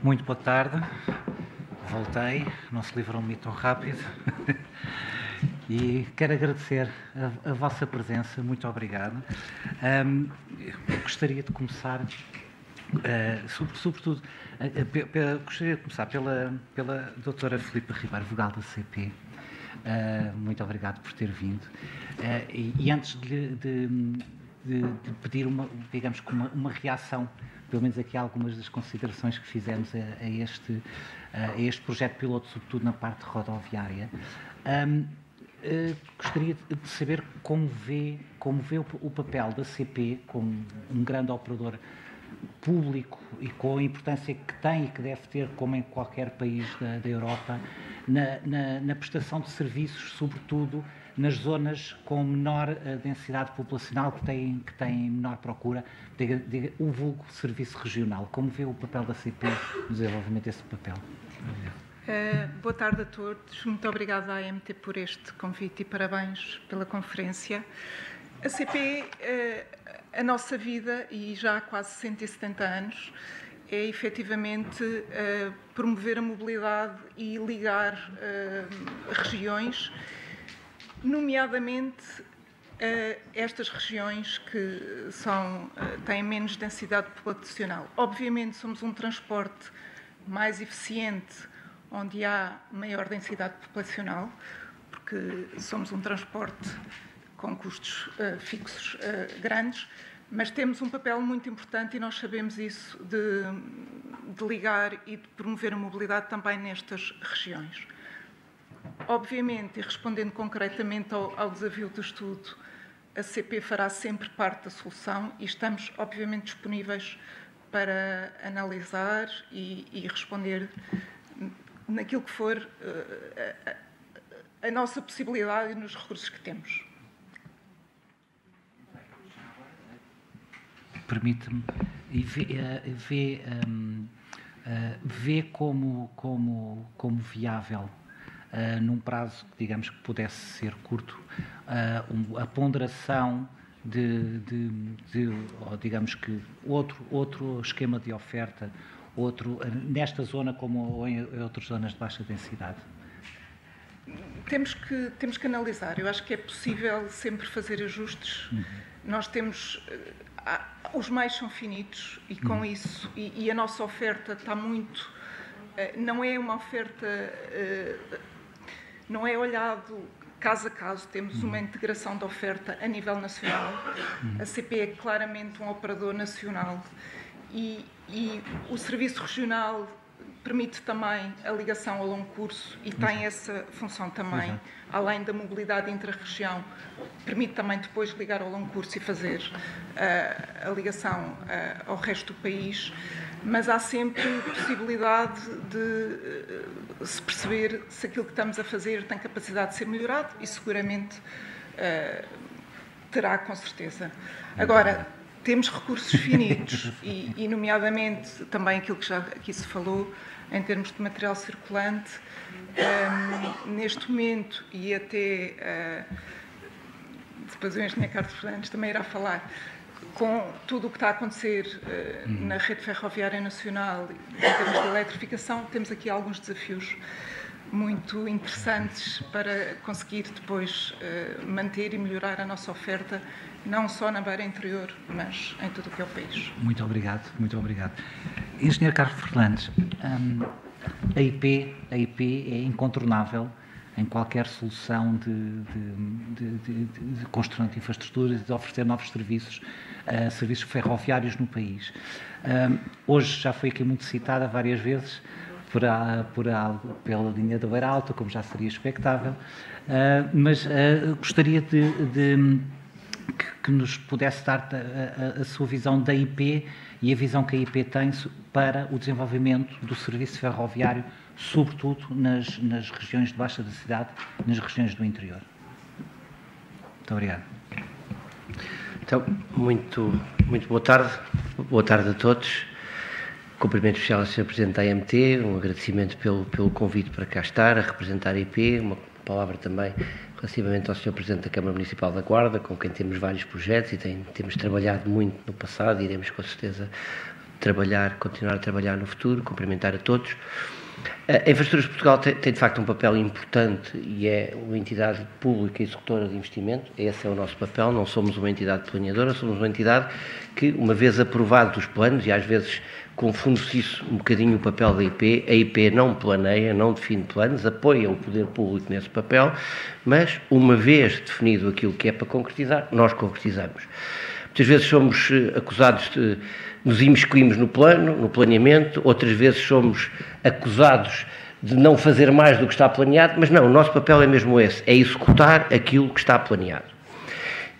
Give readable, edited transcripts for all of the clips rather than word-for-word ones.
Muito boa tarde, voltei, não se livrou de mim tão rápido e quero agradecer a vossa presença, muito obrigado. Gostaria de começar, sobretudo, gostaria de começar pela doutora Filipa Ribeiro, vogal da CP. Muito obrigado por ter vindo. E antes de pedir uma reação, pelo menos aqui algumas das considerações que fizemos a este projeto piloto, sobretudo na parte rodoviária, gostaria de saber como vê o papel da CP como um grande operador público e com a importância que tem e que deve ter, como em qualquer país da Europa, na prestação de serviços, sobretudo nas zonas com menor densidade populacional, que têm menor procura, o vulgo serviço regional. Como vê o papel da CP no desenvolvimento desse papel? Boa tarde a todos. Muito obrigada à AMT por este convite e parabéns pela conferência. A CP, a nossa vida, e já há quase 170 anos, é efetivamente promover a mobilidade e ligar regiões, nomeadamente estas regiões que têm menos densidade populacional. Obviamente somos um transporte mais eficiente onde há maior densidade populacional, porque somos um transporte com custos fixos grandes, mas temos um papel muito importante e nós sabemos isso de ligar e de promover a mobilidade também nestas regiões. Obviamente, e respondendo concretamente ao desafio do estudo, a CP fará sempre parte da solução e estamos, obviamente, disponíveis para analisar e responder naquilo que for a nossa possibilidade e nos recursos que temos. Permite-me, e vê como viável, num prazo que digamos que pudesse ser curto, a ponderação ou digamos que outro esquema de oferta, nesta zona como em outras zonas de baixa densidade? Temos que analisar. Eu acho que é possível sempre fazer ajustes. Nós temos... os meios são finitos e com isso... E a nossa oferta está muito... não é uma oferta... não é olhado caso a caso. Temos uma integração de oferta a nível nacional. A CP é claramente um operador nacional e o serviço regional permite também a ligação a longo curso e tem essa função também, além da mobilidade intra-região, permite também depois ligar ao longo curso e fazer a ligação ao resto do país, mas há sempre possibilidade de se perceber se aquilo que estamos a fazer tem capacidade de ser melhorado e seguramente terá, com certeza. Agora, temos recursos finitos e nomeadamente, também aquilo que já aqui se falou, em termos de material circulante, neste momento, e até depois o engenheiro Carlos Fernandes também irá falar, com tudo o que está a acontecer na rede ferroviária nacional, em termos de eletrificação, temos aqui alguns desafios muito interessantes para conseguir depois manter e melhorar a nossa oferta, não só na beira interior, mas em tudo o que é o país. Muito obrigado, muito obrigado. Engenheiro Carlos Fernandes, a IP é incontornável em qualquer solução de construção de infraestruturas e de oferecer novos serviços, serviços ferroviários no país. Hoje já foi aqui muito citada várias vezes pela linha da Beira Alta, como já seria expectável, mas gostaria que nos pudesse dar a sua visão da IP e a visão que a IP tem para o desenvolvimento do serviço ferroviário, sobretudo nas regiões de baixa densidade, nas regiões do interior. Muito obrigado. Então, muito boa tarde. Boa tarde a todos. Cumprimento especial ao Sr. Presidente da AMT, um agradecimento pelo convite para cá estar, a representar a IP, uma palavra também relativamente ao Sr. Presidente da Câmara Municipal da Guarda, com quem temos vários projetos e temos trabalhado muito no passado e iremos com certeza continuar a trabalhar no futuro, cumprimentar a todos. A Infraestruturas de Portugal tem de facto um papel importante e é uma entidade pública executora de investimento. Esse é o nosso papel, não somos uma entidade planeadora, somos uma entidade que, uma vez aprovados os planos, e às vezes confunde-se isso um bocadinho o papel da IP, a IP não planeia, não define planos, apoia o poder público nesse papel, mas uma vez definido aquilo que é para concretizar, nós concretizamos. Muitas vezes somos acusados de nos imiscuirmos no plano, no planeamento, outras vezes somos acusados de não fazer mais do que está planeado, mas não, o nosso papel é mesmo esse, é executar aquilo que está planeado.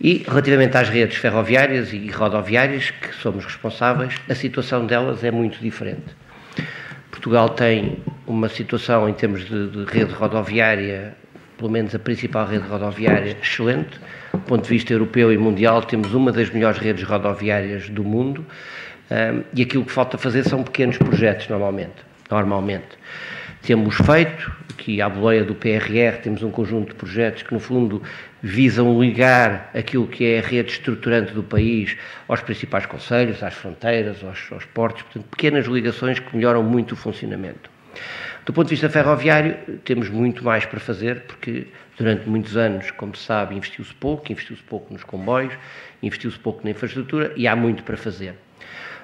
E, relativamente às redes ferroviárias e rodoviárias, que somos responsáveis, a situação delas é muito diferente. Portugal tem uma situação em termos de rede rodoviária, pelo menos a principal rede rodoviária, excelente. Do ponto de vista europeu e mundial, temos uma das melhores redes rodoviárias do mundo, e aquilo que falta fazer são pequenos projetos, normalmente. Temos feito, aqui à boleia do PRR, temos um conjunto de projetos que, no fundo, visam ligar aquilo que é a rede estruturante do país aos principais concelhos, às fronteiras, aos portos, portanto, pequenas ligações que melhoram muito o funcionamento. Do ponto de vista ferroviário, temos muito mais para fazer, porque durante muitos anos, como se sabe, investiu-se pouco nos comboios, investiu-se pouco na infraestrutura e há muito para fazer.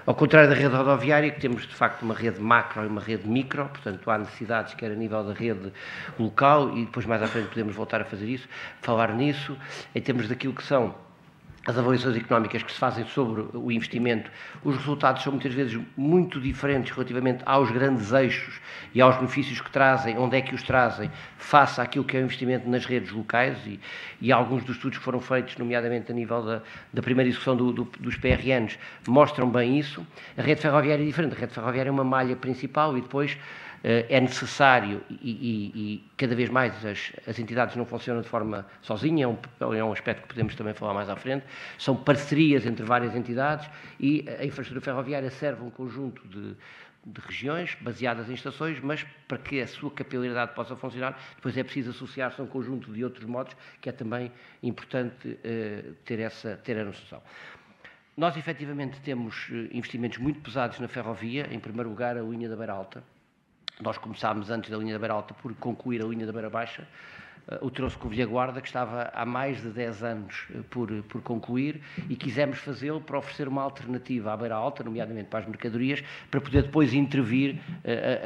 Ao contrário da rede rodoviária, que temos de facto uma rede macro e uma rede micro, portanto há necessidades quer a nível da rede local, e depois mais à frente podemos voltar a fazer isso, falar nisso, em termos daquilo que são as avaliações económicas que se fazem sobre o investimento, os resultados são muitas vezes muito diferentes relativamente aos grandes eixos e aos benefícios que trazem, onde é que os trazem, face àquilo que é o investimento nas redes locais, e alguns dos estudos que foram feitos, nomeadamente a nível da primeira execução dos PRNs, mostram bem isso. A rede ferroviária é diferente, a rede ferroviária é uma malha principal e depois é necessário, e cada vez mais as entidades não funcionam de forma sozinha, é um aspecto que podemos também falar mais à frente, são parcerias entre várias entidades, e a infraestrutura ferroviária serve um conjunto de regiões baseadas em estações, mas para que a sua capilaridade possa funcionar, depois é preciso associar-se a um conjunto de outros modos, que é também importante ter a noção. Nós, efetivamente, temos investimentos muito pesados na ferrovia, em primeiro lugar a linha da Beira Alta. Nós começámos antes da linha da Beira Alta por concluir a linha da Beira Baixa, o troço Covilhã Guarda, que estava há mais de 10 anos por concluir, e quisemos fazê-lo para oferecer uma alternativa à Beira Alta, nomeadamente para as mercadorias, para poder depois intervir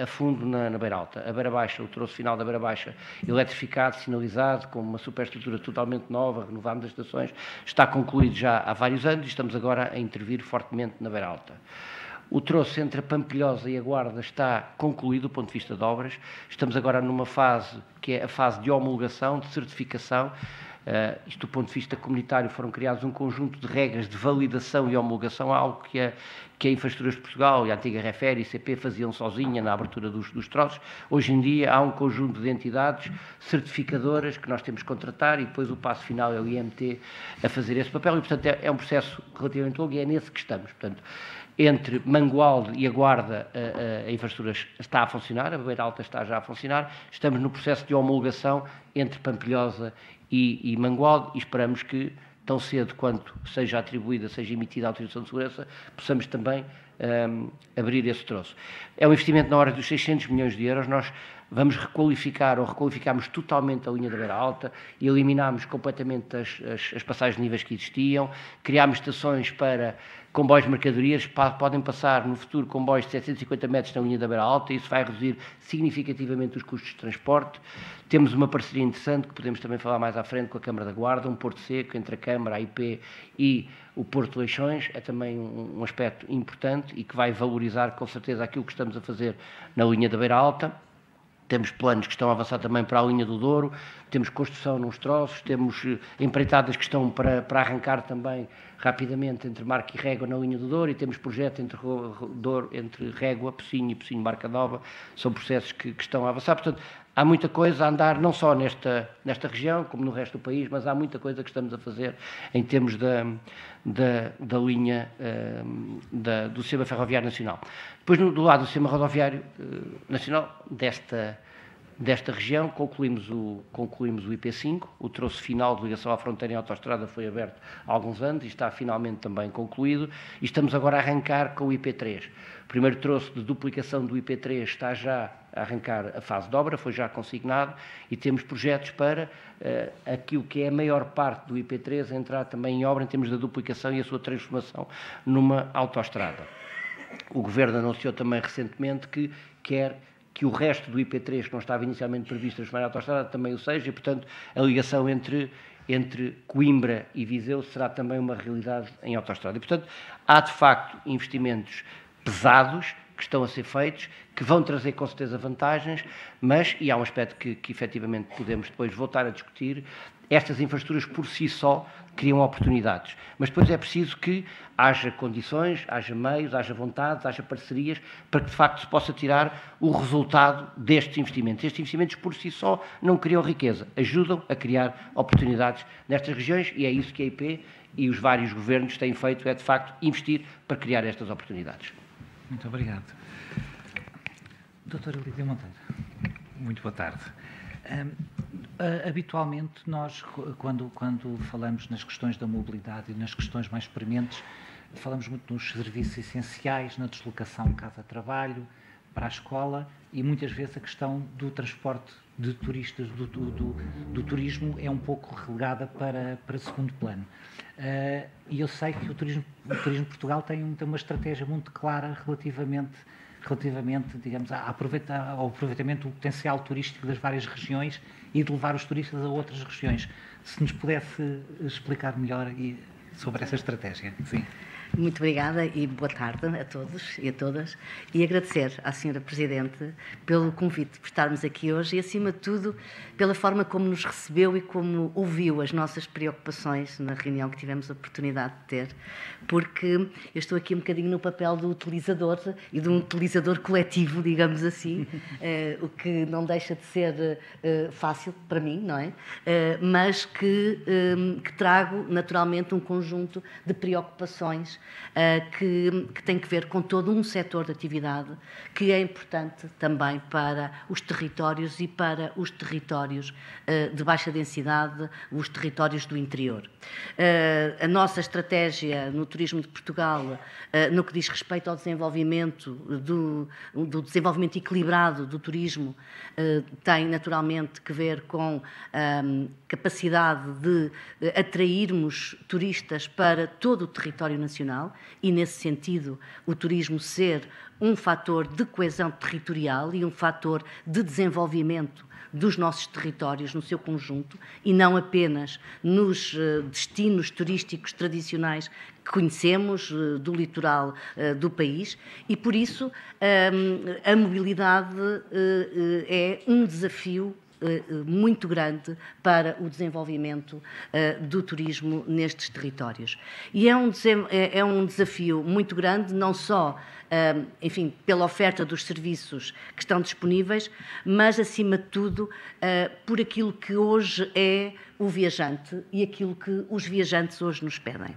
a fundo na Beira Alta. A Beira Baixa, o troço final da Beira Baixa, eletrificado, sinalizado, com uma superestrutura totalmente nova, renovámos as estações, está concluído já há vários anos e estamos agora a intervir fortemente na Beira Alta. O troço entre a Pampilhosa e a Guarda está concluído do ponto de vista de obras. Estamos agora numa fase que é a fase de homologação, de certificação. Isto do ponto de vista comunitário foram criados um conjunto de regras de validação e homologação, algo que a Infraestruturas de Portugal e a antiga Refer e CP faziam sozinha na abertura dos troços. Hoje em dia há um conjunto de entidades certificadoras que nós temos que contratar, e depois o passo final é o IMT a fazer esse papel, e portanto é um processo relativamente longo, e é nesse que estamos. Portanto, entre Mangualde e a Guarda, a infraestrutura está a funcionar, a Beira Alta está já a funcionar, estamos no processo de homologação entre Pampilhosa e Mangualde, e esperamos que, tão cedo quanto seja atribuída, seja emitida a autorização de segurança, possamos também abrir esse troço. É um investimento na ordem dos 600 milhões de euros, nós vamos requalificar ou requalificámos totalmente a linha da Beira Alta, eliminámos completamente as passagens de níveis que existiam, criámos estações para comboios de mercadorias, podem passar no futuro comboios de 750 metros na linha da Beira Alta, e isso vai reduzir significativamente os custos de transporte. Temos uma parceria interessante, que podemos também falar mais à frente, com a Câmara da Guarda, um porto seco entre a Câmara, a IP e o Porto de Leixões, é também um aspecto importante e que vai valorizar com certeza aquilo que estamos a fazer na linha da Beira Alta. Temos planos que estão a avançar também para a linha do Douro, temos construção nos troços, temos empreitadas que estão para arrancar também rapidamente entre Marca e Régua na linha do Douro, e temos projeto entre Régua, Pocinho e Pocinho Marca Nova, são processos que estão a avançar. Portanto, há muita coisa a andar, não só nesta região, como no resto do país, mas há muita coisa que estamos a fazer em termos da linha do Sistema Ferroviário Nacional. Depois, do lado do Sistema Rodoviário Nacional, desta desta região. Concluímos o IP5, o troço final de ligação à fronteira em autoestrada foi aberto há alguns anos e está finalmente também concluído, e estamos agora a arrancar com o IP3. O primeiro troço de duplicação do IP3 está já a arrancar a fase de obra, foi já consignado, e temos projetos para aquilo que é a maior parte do IP3 entrar também em obra em termos da duplicação e a sua transformação numa autoestrada. O Governo anunciou também recentemente que quer que o resto do IP3, que não estava inicialmente previsto transformar em autoestrada, também o seja, e, portanto, a ligação entre Coimbra e Viseu será também uma realidade em autoestrada. E, portanto, há, de facto, investimentos pesados que estão a ser feitos, que vão trazer, com certeza, vantagens, mas, e há um aspecto que efetivamente podemos depois voltar a discutir, estas infraestruturas por si só criam oportunidades, mas depois é preciso que haja condições, haja meios, haja vontade, haja parcerias, para que de facto se possa tirar o resultado destes investimentos. Estes investimentos por si só não criam riqueza, ajudam a criar oportunidades nestas regiões, e é isso que a IP e os vários governos têm feito, é de facto investir para criar estas oportunidades. Muito obrigado. Doutora Lídia Monteiro, muito boa tarde. Habitualmente, nós, quando falamos nas questões da mobilidade e nas questões mais prementes, falamos muito nos serviços essenciais, na deslocação casa-trabalho, para a escola, e muitas vezes a questão do transporte de turistas, do turismo, é um pouco relegada para segundo plano. E eu sei que o turismo de Portugal tem uma estratégia muito clara relativamente, digamos, ao aproveitamento do potencial turístico das várias regiões e de levar os turistas a outras regiões. Se nos pudesse explicar melhor sobre essa estratégia. Sim. Muito obrigada e boa tarde a todos e a todas, e agradecer à Sra. Presidente pelo convite, por estarmos aqui hoje e, acima de tudo, pela forma como nos recebeu e como ouviu as nossas preocupações na reunião que tivemos a oportunidade de ter, porque eu estou aqui um bocadinho no papel do utilizador e de um utilizador coletivo, digamos assim, o que não deixa de ser fácil para mim, não é? Mas que trago naturalmente um conjunto de preocupações que tem que ver com todo um setor de atividade que é importante também para os territórios e para os territórios de baixa densidade, os territórios do interior. A nossa estratégia no turismo de Portugal, no que diz respeito ao desenvolvimento, do desenvolvimento equilibrado do turismo, tem naturalmente que ver com a capacidade de atrairmos turistas para todo o território nacional e, nesse sentido, o turismo ser um fator de coesão territorial e um fator de desenvolvimento dos nossos territórios no seu conjunto, e não apenas nos destinos turísticos tradicionais que conhecemos do litoral do país, e por isso a mobilidade é um desafio muito grande para o desenvolvimento do turismo nestes territórios. E é um desafio muito grande, não só, enfim, pela oferta dos serviços que estão disponíveis, mas, acima de tudo, por aquilo que hoje é o viajante e aquilo que os viajantes hoje nos pedem.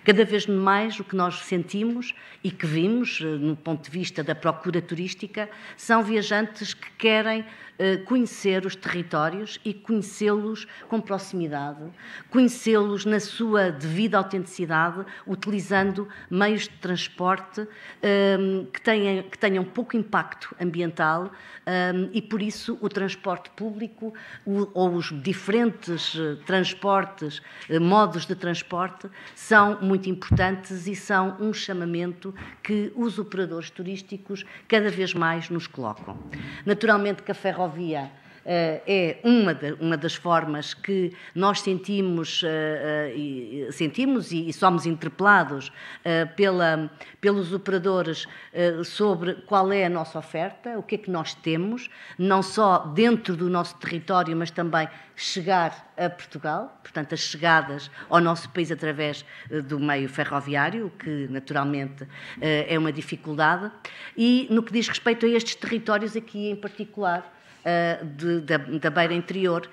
Cada vez mais o que nós sentimos e que vimos, no ponto de vista da procura turística, são viajantes que querem conhecer os territórios e conhecê-los com proximidade, conhecê-los na sua devida autenticidade, utilizando meios de transporte que tenham pouco impacto ambiental, e, por isso, o transporte público ou os diferentes transportes, modos de transporte, são muito importantes e são um chamamento que os operadores turísticos cada vez mais nos colocam. Naturalmente que a ferrovia é uma das formas que nós sentimos e somos interpelados pelos operadores sobre qual é a nossa oferta, o que é que nós temos, não só dentro do nosso território, mas também chegar a Portugal, portanto, as chegadas ao nosso país através do meio ferroviário, que naturalmente é uma dificuldade. E no que diz respeito a estes territórios aqui em particular, da Beira Interior,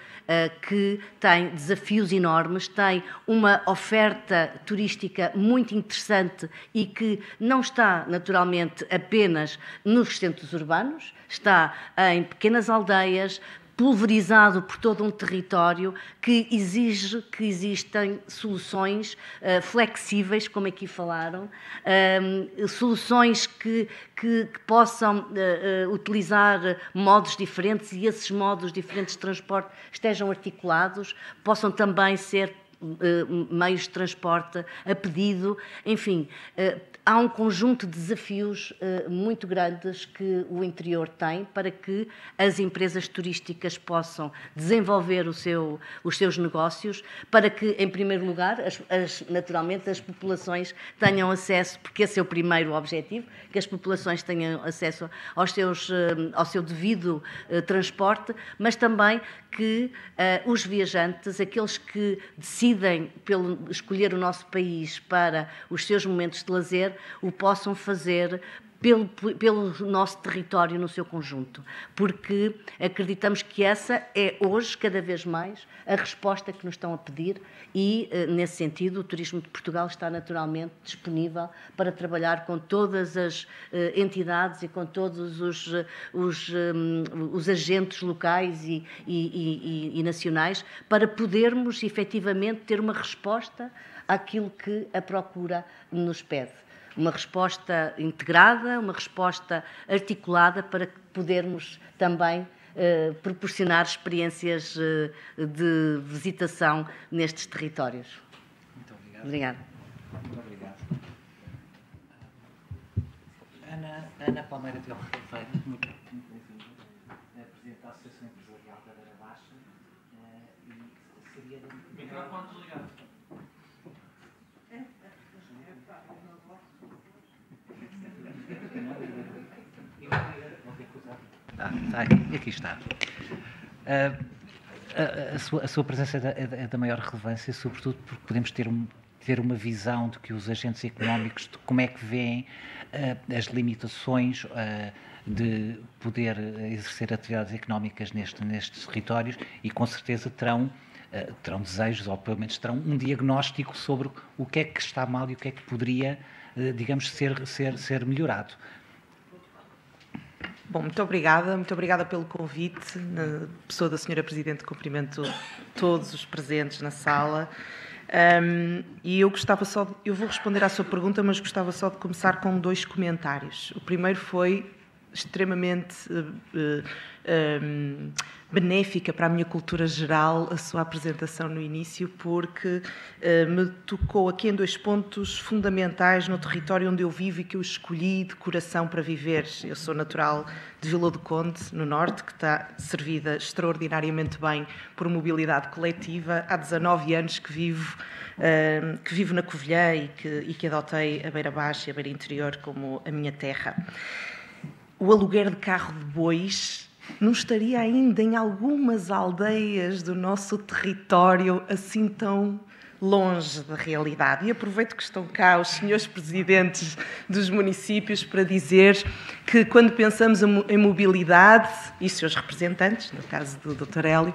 que tem desafios enormes, tem uma oferta turística muito interessante e que não está, naturalmente, apenas nos centros urbanos, está em pequenas aldeias, pulverizado por todo um território que exige que existem soluções flexíveis, como aqui falaram, soluções que possam utilizar modos diferentes e esses modos diferentes de transporte estejam articulados, possam também ser meios de transporte a pedido, enfim, há um conjunto de desafios muito grandes que o interior tem para que as empresas turísticas possam desenvolver os seus negócios, para que, em primeiro lugar, naturalmente, as populações tenham acesso, porque esse é o primeiro objetivo, que as populações tenham acesso ao seu devido transporte, mas também que os viajantes, aqueles que decidem escolher o nosso país para os seus momentos de lazer, o possam fazer pelo nosso território no seu conjunto, porque acreditamos que essa é hoje, cada vez mais, a resposta que nos estão a pedir e, nesse sentido, o Turismo de Portugal está naturalmente disponível para trabalhar com todas as entidades e com todos os agentes locais e nacionais para podermos, efetivamente, ter uma resposta àquilo que a procura nos pede. Uma resposta integrada, uma resposta articulada para podermos também proporcionar experiências de visitação nestes territórios. Muito obrigado. Obrigada. Muito obrigado. Ana Palmeira de Oliveira, muito bem-vinda, Presidente da Associação Empresarial da Beira Baixa, e seria... Microfone desligado. Aqui está. A sua presença é da maior relevância, sobretudo porque podemos ter uma visão de que os agentes económicos, de como é que veem as limitações de poder exercer atividades económicas nestes territórios e, com certeza, terão desejos, ou pelo menos terão um diagnóstico sobre o que é que está mal e o que é que poderia, digamos, ser melhorado. Bom, muito obrigada pelo convite. Na pessoa da Sra. Presidente, cumprimento todos os presentes na sala. E eu vou responder à sua pergunta, mas gostava só de começar com 2 comentários. O primeiro foi extremamente benéfica para a minha cultura geral a sua apresentação no início, porque me tocou aqui em 2 pontos fundamentais no território onde eu vivo e que eu escolhi de coração para viver. Eu sou natural de Vila do Conde, no Norte, que está servida extraordinariamente bem por mobilidade coletiva. Há 19 anos que vivo na Covilhã e que adotei a Beira Baixa e a Beira Interior como a minha terra. O aluguer de carro de bois não estaria ainda em algumas aldeias do nosso território assim tão longe da realidade. E aproveito que estão cá os senhores presidentes dos municípios para dizer que quando pensamos em mobilidade, e seus representantes, no caso do Dr. Hélio,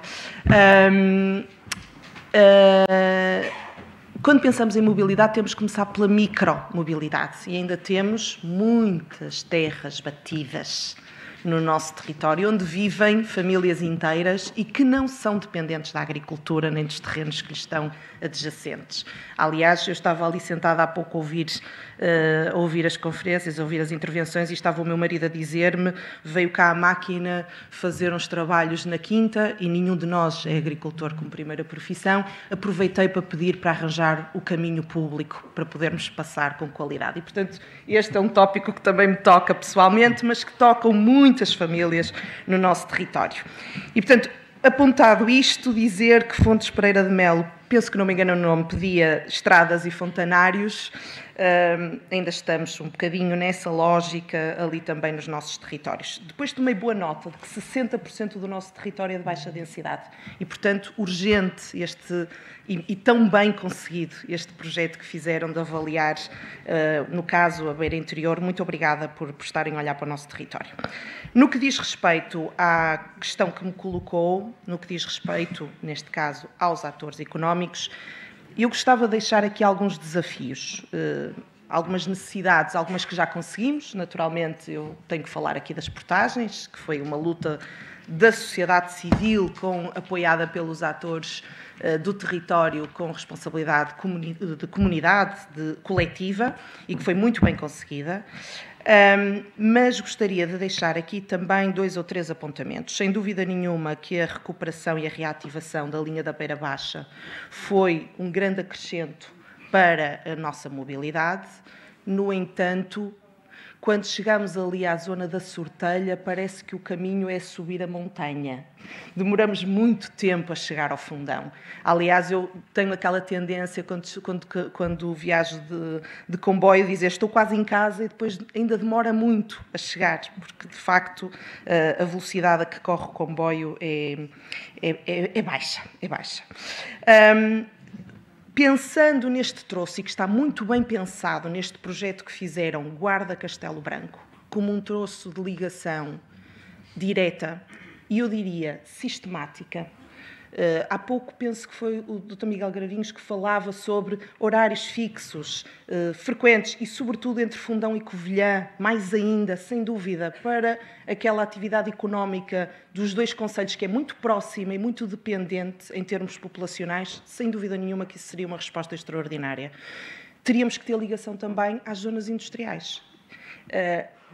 quando pensamos em mobilidade, temos que começar pela micromobilidade. E ainda temos muitas terras batidas no nosso território, onde vivem famílias inteiras e que não são dependentes da agricultura nem dos terrenos que lhes estão adjacentes. Aliás, eu estava ali sentada há pouco a ouvir as conferências, a ouvir as intervenções, e estava o meu marido a dizer-me: veio cá a máquina fazer uns trabalhos na quinta e nenhum de nós é agricultor como primeira profissão. Aproveitei para pedir para arranjar o caminho público para podermos passar com qualidade. E, portanto, este é um tópico que também me toca pessoalmente, mas que tocam muitas famílias no nosso território. E, portanto, Apontado isto, dizer que Fontes Pereira de Melo, penso que não me engano o nome, pedia estradas e fontanários. Ainda estamos um bocadinho nessa lógica ali também nos nossos territórios. Depois tomei boa nota de que 60% do nosso território é de baixa densidade e, portanto, urgente e tão bem conseguido este projeto que fizeram de avaliar, no caso, a Beira Interior. Muito obrigada por estarem a olhar para o nosso território. No que diz respeito à questão que me colocou, no que diz respeito, neste caso, aos atores económicos, eu gostava de deixar aqui alguns desafios, algumas necessidades, algumas que já conseguimos. Naturalmente, eu tenho que falar aqui das portagens, que foi uma luta da sociedade civil, apoiada pelos atores do território, com responsabilidade de comunidade, coletiva, e que foi muito bem conseguida. Mas gostaria de deixar aqui também 2 ou 3 apontamentos. Sem dúvida nenhuma que a recuperação e a reativação da linha da Beira Baixa foi um grande acrescento para a nossa mobilidade. No entanto, quando chegamos ali à zona da Sortelha, parece que o caminho é subir a montanha. Demoramos muito tempo a chegar ao Fundão. Aliás, eu tenho aquela tendência, quando viajo de comboio, dizer estou quase em casa e depois ainda demora muito a chegar, porque, de facto, a velocidade a que corre o comboio é baixa. Pensando neste troço, e que está muito bem pensado neste projeto que fizeram, Guarda Castelo Branco, como um troço de ligação direta, e eu diria sistemática. Há pouco penso que foi o Dr. Miguel Gravinhos que falava sobre horários fixos, frequentes, e sobretudo entre Fundão e Covilhã, mais ainda, sem dúvida, para aquela atividade económica dos 2 concelhos, que é muito próxima e muito dependente em termos populacionais, sem dúvida nenhuma que isso seria uma resposta extraordinária. Teríamos que ter ligação também às zonas industriais.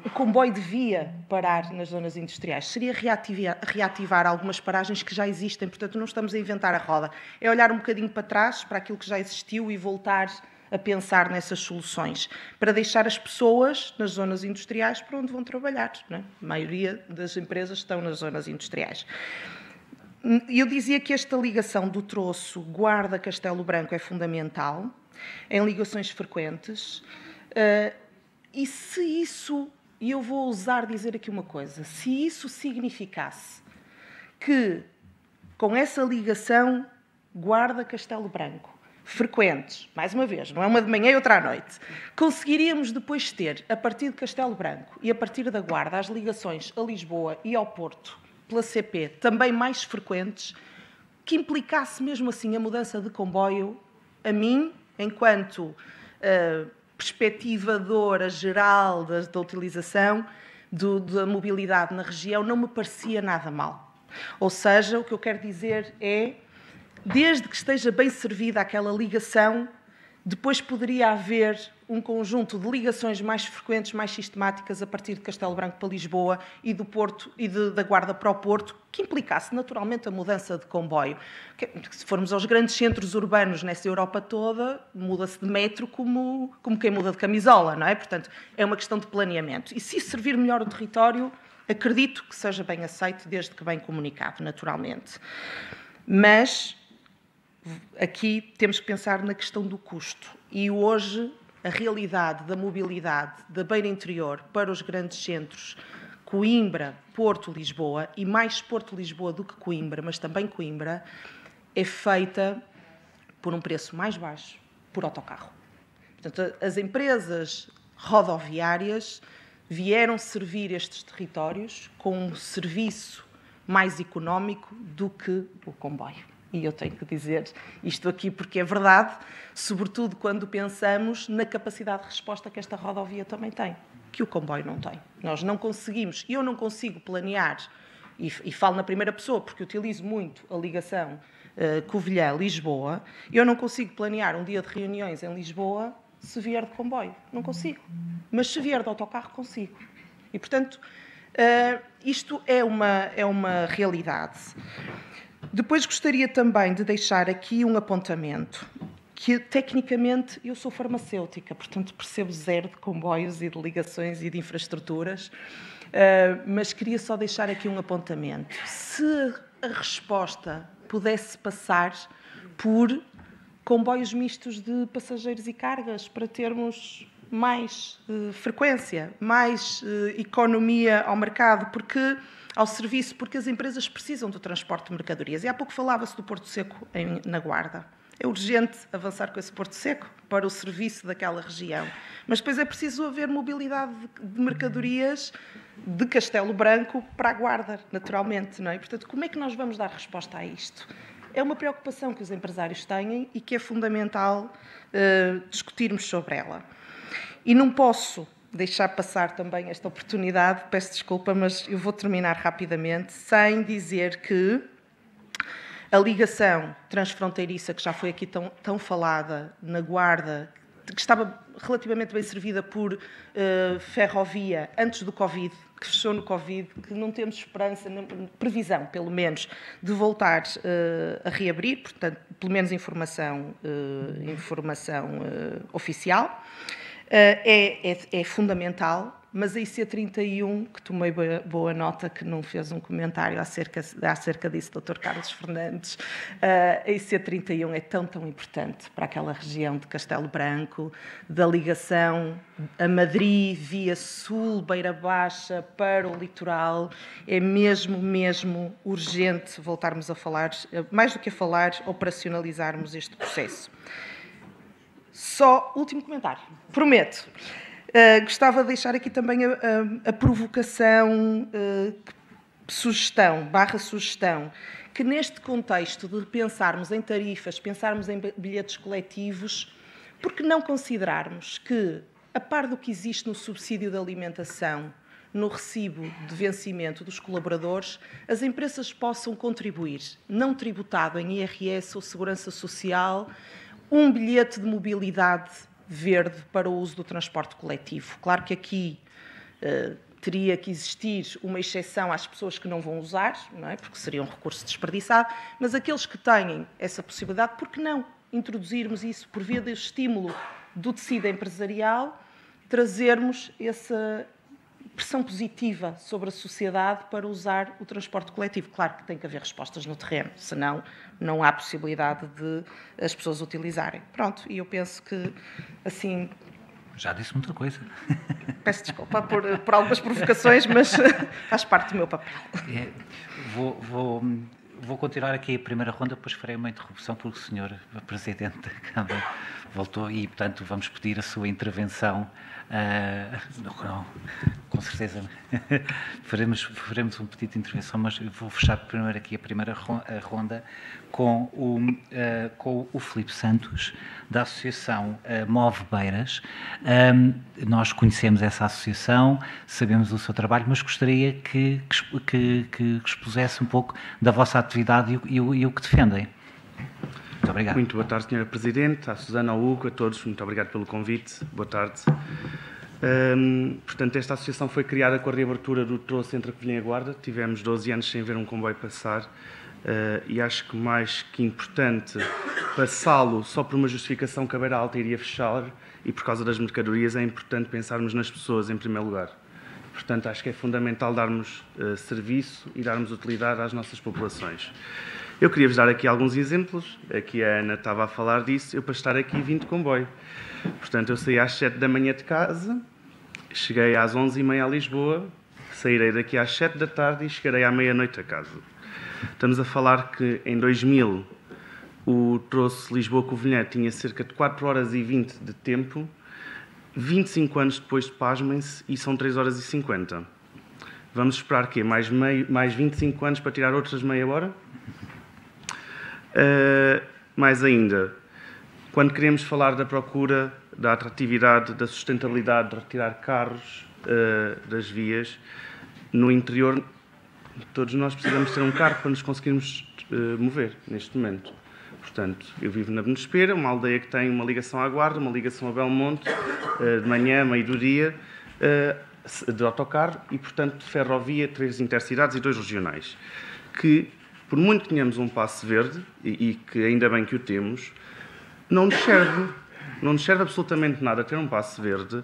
O comboio devia parar nas zonas industriais. Seria reativar algumas paragens que já existem, portanto, não estamos a inventar a roda. É olhar um bocadinho para trás, para aquilo que já existiu e voltar a pensar nessas soluções, para deixar as pessoas nas zonas industriais para onde vão trabalhar, não é? A maioria das empresas estão nas zonas industriais. Eu dizia que esta ligação do troço Guarda Castelo Branco é fundamental, em ligações frequentes, e se isso... E eu vou ousar dizer aqui uma coisa. Se isso significasse que, com essa ligação Guarda Castelo Branco, frequentes, mais uma vez, não é uma de manhã e outra à noite, conseguiríamos depois ter, a partir de Castelo Branco e a partir da Guarda, as ligações a Lisboa e ao Porto, pela CP, também mais frequentes, que implicasse mesmo assim a mudança de comboio, a mim, enquanto... perspectivadora geral da utilização da mobilidade na região, não me parecia nada mal. Ou seja, o que eu quero dizer é, desde que esteja bem servida aquela ligação, depois poderia haver um conjunto de ligações mais frequentes, mais sistemáticas, a partir de Castelo Branco para Lisboa e do Porto e da Guarda para o Porto, que implicasse naturalmente a mudança de comboio. Se formos aos grandes centros urbanos nessa Europa toda, muda-se de metro como quem muda de camisola, não é? Portanto, é uma questão de planeamento. E se isso servir melhor o território, acredito que seja bem aceito, desde que bem comunicado, naturalmente. Mas aqui temos que pensar na questão do custo. E hoje a realidade da mobilidade da Beira Interior para os grandes centros, Coimbra, Porto, Lisboa, e mais Porto, Lisboa do que Coimbra, mas também Coimbra, é feita por um preço mais baixo, por autocarro. Portanto, as empresas rodoviárias vieram servir estes territórios com um serviço mais económico do que o comboio. E eu tenho que dizer isto aqui porque é verdade, sobretudo quando pensamos na capacidade de resposta que esta rodovia também tem, que o comboio não tem. Nós não conseguimos, eu não consigo planear, e falo na primeira pessoa porque utilizo muito a ligação Covilhã-Lisboa, eu não consigo planear um dia de reuniões em Lisboa se vier de comboio. Não consigo. Mas se vier de autocarro, consigo. E, portanto, isto é uma realidade. Depois gostaria também de deixar aqui um apontamento, que tecnicamente eu sou farmacêutica, portanto percebo zero de comboios e de ligações e de infraestruturas, mas queria só deixar aqui um apontamento. Se a resposta pudesse passar por comboios mistos de passageiros e cargas, para termos mais frequência, mais economia ao mercado, ao serviço, porque as empresas precisam do transporte de mercadorias. E há pouco falava-se do Porto Seco na Guarda. É urgente avançar com esse Porto Seco para o serviço daquela região. Mas depois é preciso haver mobilidade de mercadorias de Castelo Branco para a Guarda, naturalmente, não é? Portanto, como é que nós vamos dar resposta a isto? É uma preocupação que os empresários têm e que é fundamental discutirmos sobre ela. E não posso deixar passar também esta oportunidade, peço desculpa, mas eu vou terminar rapidamente, sem dizer que a ligação transfronteiriça, que já foi aqui tão falada, na Guarda, que estava relativamente bem servida por ferrovia antes do Covid, que fechou no Covid, que não temos esperança, previsão, pelo menos, de voltar a reabrir, portanto, pelo menos informação oficial, é fundamental. Mas a IC31, que tomei boa nota que não fez um comentário acerca disso, Dr. Carlos Fernandes, a IC31 é tão importante para aquela região de Castelo Branco, da ligação a Madrid, via sul, Beira Baixa, para o litoral. É mesmo urgente voltarmos a falar, mais do que a falar, operacionalizarmos este processo. Só último comentário, prometo. Gostava de deixar aqui também a provocação, sugestão, que neste contexto de pensarmos em tarifas, pensarmos em bilhetes coletivos, por que não considerarmos que, a par do que existe no subsídio de alimentação, no recibo de vencimento dos colaboradores, as empresas possam contribuir, não tributado em IRS ou Segurança Social, um bilhete de mobilidade verde para o uso do transporte coletivo. Claro que aqui teria que existir uma exceção às pessoas que não vão usar, não é? Porque seria um recurso desperdiçado, mas aqueles que têm essa possibilidade, por que não introduzirmos isso por via do estímulo do tecido empresarial, trazermos essa pressão positiva sobre a sociedade para usar o transporte coletivo? Claro que tem que haver respostas no terreno, senão não há possibilidade de as pessoas utilizarem. Pronto, e eu penso que, assim... Já disse muita coisa. Peço desculpa por algumas provocações, mas faz parte do meu papel. Vou continuar aqui a primeira ronda, depois farei uma interrupção, porque o Sr. Presidente da Câmara voltou e, portanto, vamos pedir a sua intervenção. Não, com certeza faremos um pedido de intervenção, mas eu vou fechar primeiro aqui a primeira ronda com o Filipe Santos, da Associação Move Beiras. Nós conhecemos essa associação, sabemos o seu trabalho, mas gostaria que expusesse um pouco da vossa atividade e o que defendem. Muito obrigado. Muito boa tarde, Sra. Presidente, à Susana, ao Hugo, a todos. Muito obrigado pelo convite. Boa tarde. Portanto, esta associação foi criada com a reabertura do troço entre a Covilhã e a Guarda. Tivemos 12 anos sem ver um comboio passar e acho que mais que importante passá-lo só por uma justificação que a Beira Alta iria fechar e por causa das mercadorias, é importante pensarmos nas pessoas em primeiro lugar. Portanto, acho que é fundamental darmos serviço e darmos utilidade às nossas populações. Eu queria-vos dar aqui alguns exemplos. Aqui a Ana estava a falar disso. Eu, para estar aqui, vim de comboio. Portanto, eu saí às 7 da manhã de casa, cheguei às 11h30 a Lisboa, sairei daqui às 7 da tarde e chegarei à meia-noite a casa. Estamos a falar que, em 2000, o troço Lisboa-Covilhã tinha cerca de 4 horas e 20 de tempo. 25 anos depois, pasmem-se, e são 3 horas e 50. Vamos esperar quê? Mais 25 anos para tirar outras meia hora? Mais ainda, quando queremos falar da procura, da atratividade, da sustentabilidade, de retirar carros das vias, no interior, todos nós precisamos ter um carro para nos conseguirmos mover, neste momento. Portanto, eu vivo na Benespera, uma aldeia que tem uma ligação à Guarda, uma ligação a Belmonte, de manhã, meio do dia, de autocarro e, portanto, de ferrovia, 3 intercidades e 2 regionais. Que, por muito que tenhamos um passe verde, e que ainda bem que o temos, não nos serve absolutamente nada ter um passe verde,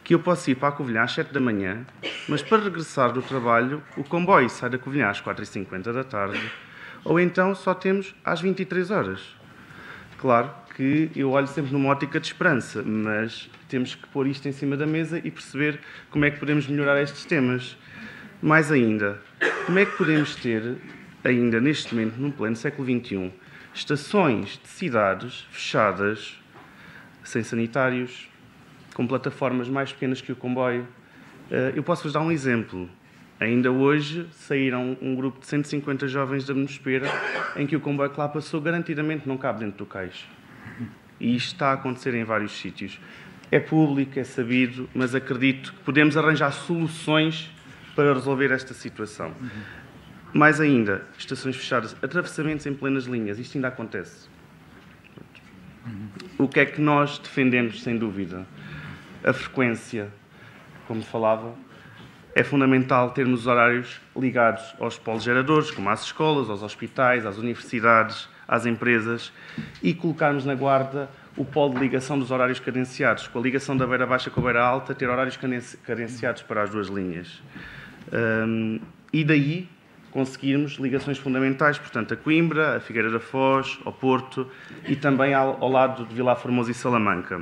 que eu posso ir para a Covilhã às 7 da manhã, mas para regressar do trabalho, o comboio sai da Covilhã às 4h50 da tarde, ou então só temos às 23 horas. Claro que eu olho sempre numa ótica de esperança, mas temos que pôr isto em cima da mesa e perceber como é que podemos melhorar estes temas. Mais ainda, como é que podemos ter, ainda neste momento, no pleno século XXI, estações de cidades fechadas, sem sanitários, com plataformas mais pequenas que o comboio? Eu posso-vos dar um exemplo. Ainda hoje saíram um grupo de 150 jovens da Menospera, em que o comboio que lá passou garantidamente não cabe dentro do cais. E isto está a acontecer em vários sítios. É público, é sabido, mas acredito que podemos arranjar soluções para resolver esta situação. Mais ainda, estações fechadas, atravessamentos em plenas linhas, isto ainda acontece. O que é que nós defendemos, sem dúvida? A frequência, como falava, é fundamental termos horários ligados aos polos geradores, como às escolas, aos hospitais, às universidades, às empresas, e colocarmos na Guarda o polo de ligação dos horários cadenciados, com a ligação da beira baixa com a beira alta, ter horários cadenciados para as duas linhas. E daí conseguirmos ligações fundamentais, portanto, a Coimbra, a Figueira da Foz, ao Porto e também ao lado de Vilar Formoso e Salamanca.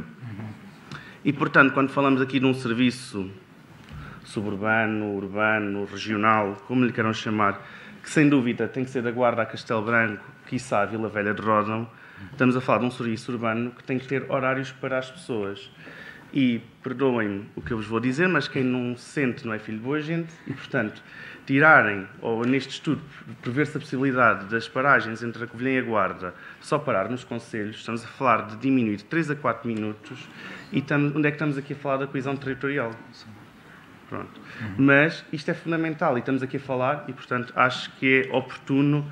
E, portanto, quando falamos aqui de um serviço suburbano, urbano, regional, como lhe queiram chamar, que sem dúvida tem que ser da Guarda a Castelo Branco, quiçá a Vila Velha de Ródão, estamos a falar de um serviço urbano que tem que ter horários para as pessoas. E, perdoem-me o que eu vos vou dizer, mas quem não se sente não é filho de boa gente, e, portanto, tirarem, ou neste estudo, prever-se a possibilidade das paragens entre a Covilhã e a Guarda, só parar nos concelhos, estamos a falar de diminuir de 3 a 4 minutos, e onde é que estamos aqui a falar da coesão territorial? Pronto. Mas isto é fundamental, e estamos aqui a falar, e, portanto, acho que é oportuno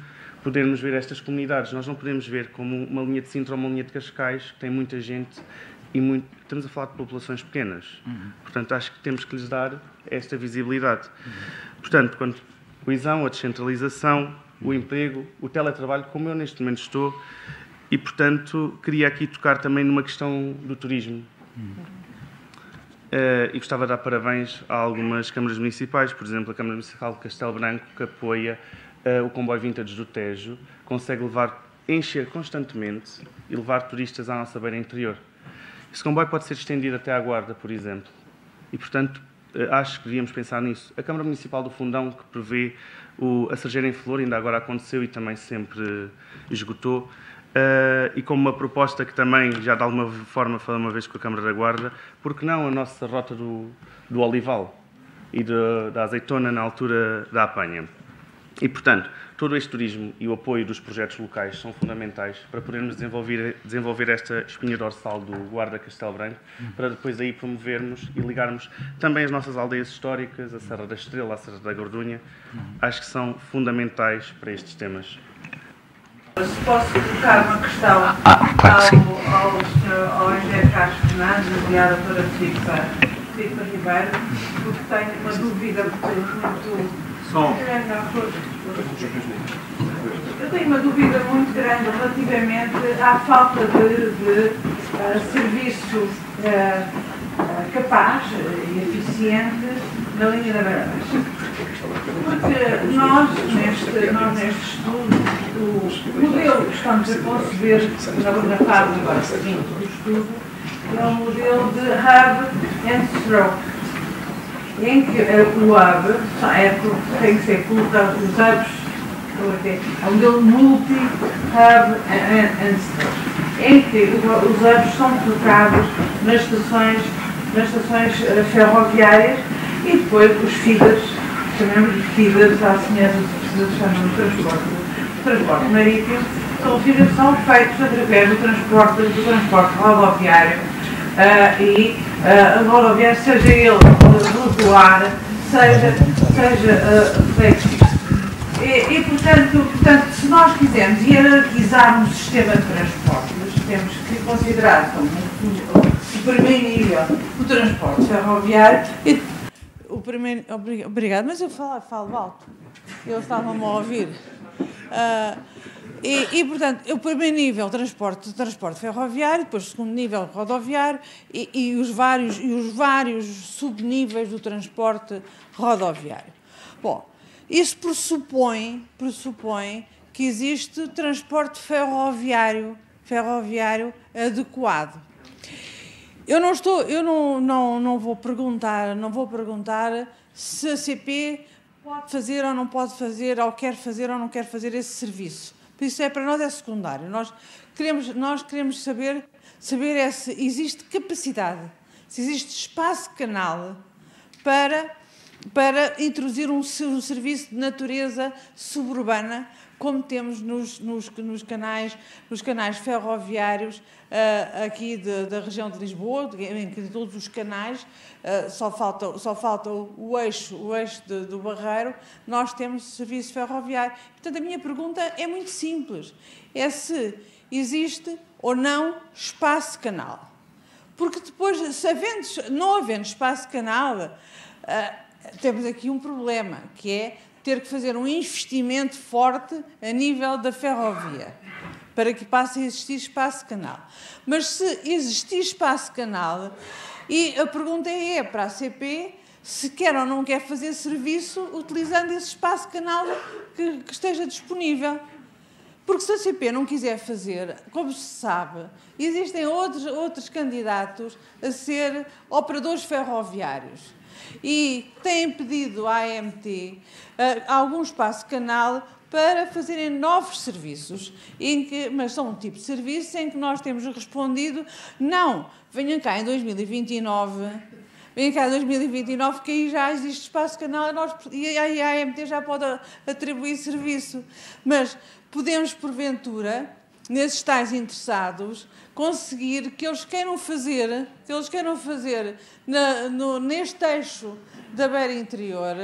podermos ver estas comunidades. Nós não podemos ver como uma linha de Sintra ou uma linha de Cascais, que tem muita gente, e estamos a falar de populações pequenas. Portanto, acho que temos que lhes dar esta visibilidade. Portanto, quanto à coesão, a descentralização, o emprego, o teletrabalho, como eu neste momento estou, e, portanto, queria aqui tocar também numa questão do turismo. E gostava de dar parabéns a algumas câmaras municipais, por exemplo, a Câmara Municipal de Castelo Branco, que apoia o comboio Vintage do Tejo, consegue encher constantemente e levar turistas à nossa beira interior. Esse comboio pode ser estendido até à Guarda, por exemplo, e, portanto, acho que devíamos pensar nisso. A Câmara Municipal do Fundão, que prevê a Sarjeira em Flor, ainda agora aconteceu e também sempre esgotou, e como uma proposta que também já de alguma forma falei uma vez com a Câmara da Guarda, porque não a nossa rota do Olival e da azeitona na altura da apanha. E, portanto, todo este turismo e o apoio dos projetos locais são fundamentais para podermos desenvolver esta espinha dorsal do Guarda Castelo Branco, para depois aí promovermos e ligarmos também as nossas aldeias históricas, a Serra da Estrela, a Serra da Gordunha. Acho que são fundamentais para estes temas. Se posso colocar uma questão ao engenheiro Carlos Fernandes, enviada para Filipe Ribeiro, porque tenho uma dúvida muito... Eu tenho uma dúvida muito grande relativamente à falta de serviço capaz e eficiente na linha da beira baixa. Porque nós neste estudo, o modelo que estamos a conceber na fase agora seguinte do estudo é um modelo de hub and stroke, em que o hub tem que ser colocado, os hubs, é um modelo multi-hub and stroke, em que os hubs são colocados nas estações ferroviárias e depois os feeders, chamamos de feeders à semelhança do que se chama no transporte marítimo, são feitos através do transporte rodoviário e rodoviário, seja ele rodoar, seja feito. E portanto, se nós quisermos hierarquizarmos o sistema de transportes, temos que considerar como o primeiro nível o transporte ferroviário. Obrigado, mas eu falo alto. Eles estavam-me a ouvir. Portanto, o primeiro nível, transporte ferroviário, depois o segundo nível, rodoviário, e os vários subníveis do transporte rodoviário. Bom, isso pressupõe que existe transporte ferroviário adequado. Eu não vou perguntar se a CP pode fazer ou não pode fazer, ou quer fazer ou não quer fazer esse serviço. Por isso para nós é secundário. Nós queremos saber se existe capacidade, se existe espaço canal para introduzir um serviço de natureza suburbana, como temos nos canais ferroviários aqui da região de Lisboa, em que todos os canais, só falta o eixo do Barreiro, nós temos serviço ferroviário. Portanto, a minha pergunta é muito simples, é se existe ou não espaço canal. Porque depois, não havendo espaço canal, temos aqui um problema, que é ter que fazer um investimento forte a nível da ferrovia, para que passe a existir espaço canal. Mas se existir espaço canal, e a pergunta é para a CP se quer ou não quer fazer serviço utilizando esse espaço canal que esteja disponível. Porque se a CP não quiser fazer, como se sabe, existem outros candidatos a ser operadores ferroviários. E têm pedido à AMT algum espaço canal para fazerem novos serviços, mas são um tipo de serviço em que nós temos respondido, não, venham cá em 2029, que aí já existe espaço canal e a AMT já pode atribuir serviço. Mas podemos, porventura, nesses tais interessados, conseguir que eles queiram fazer neste eixo da beira interior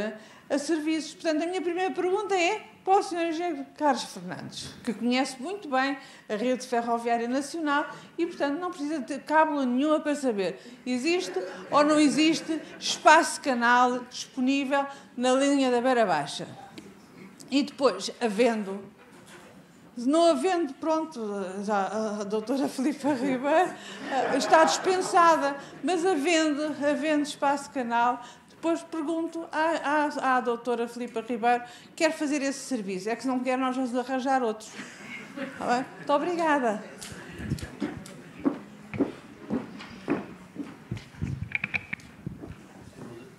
a serviços. Portanto, a minha primeira pergunta é para o Sr. Engenheiro Carlos Fernandes, que conhece muito bem a rede ferroviária nacional e, portanto, não precisa ter cábula nenhuma para saber existe ou não existe espaço canal disponível na linha da Beira Baixa. E depois, não havendo, pronto, já a doutora Filipa Ribeiro está dispensada, mas havendo espaço canal, depois pergunto à doutora Filipa Ribeiro, quer fazer esse serviço? É que se não quer, nós vamos arranjar outros. Tá bem? Muito obrigada.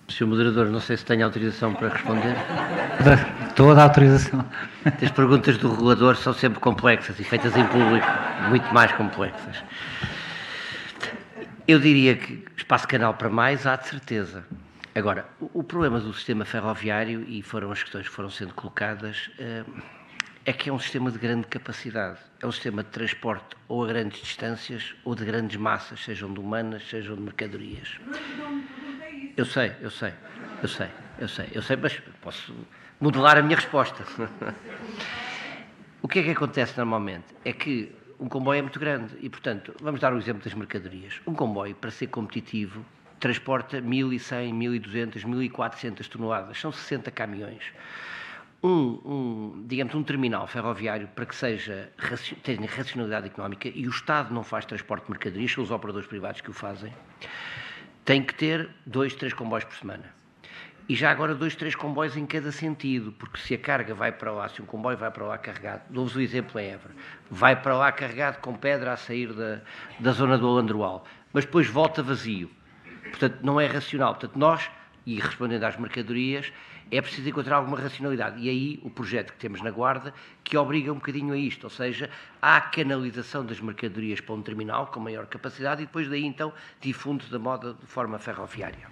Sr. Moderador, não sei se tem autorização para responder. Toda a autorização. As perguntas do regulador são sempre complexas e feitas em público, muito mais complexas. Eu diria que espaço canal para mais há de certeza. Agora, o problema do sistema ferroviário, e foram as questões que foram sendo colocadas, é que é um sistema de grande capacidade. É um sistema de transporte ou a grandes distâncias ou de grandes massas, sejam de humanas, sejam de mercadorias. Eu sei, mas posso modelar a minha resposta. O que é que acontece normalmente? É que um comboio é muito grande e, portanto, vamos dar o exemplo das mercadorias. Um comboio, para ser competitivo, transporta 1.100, 1.200, 1.400 toneladas. São 60 caminhões. Digamos, um terminal ferroviário, para que tenha racionalidade económica, e o Estado não faz transporte de mercadorias, são os operadores privados que o fazem, tem que ter 2, 3 comboios por semana. E já agora 2, 3 comboios em cada sentido, porque se a carga vai para lá, se um comboio vai para lá carregado, dou-vos o exemplo em Évora, vai para lá carregado com pedra a sair da zona do Alandroal, mas depois volta vazio. Portanto, não é racional. Portanto, nós, e respondendo às mercadorias, é preciso encontrar alguma racionalidade. E aí o projeto que temos na Guarda, que obriga um bocadinho a isto, ou seja, há a canalização das mercadorias para um terminal com maior capacidade e depois daí então difunde da moda de forma ferroviária.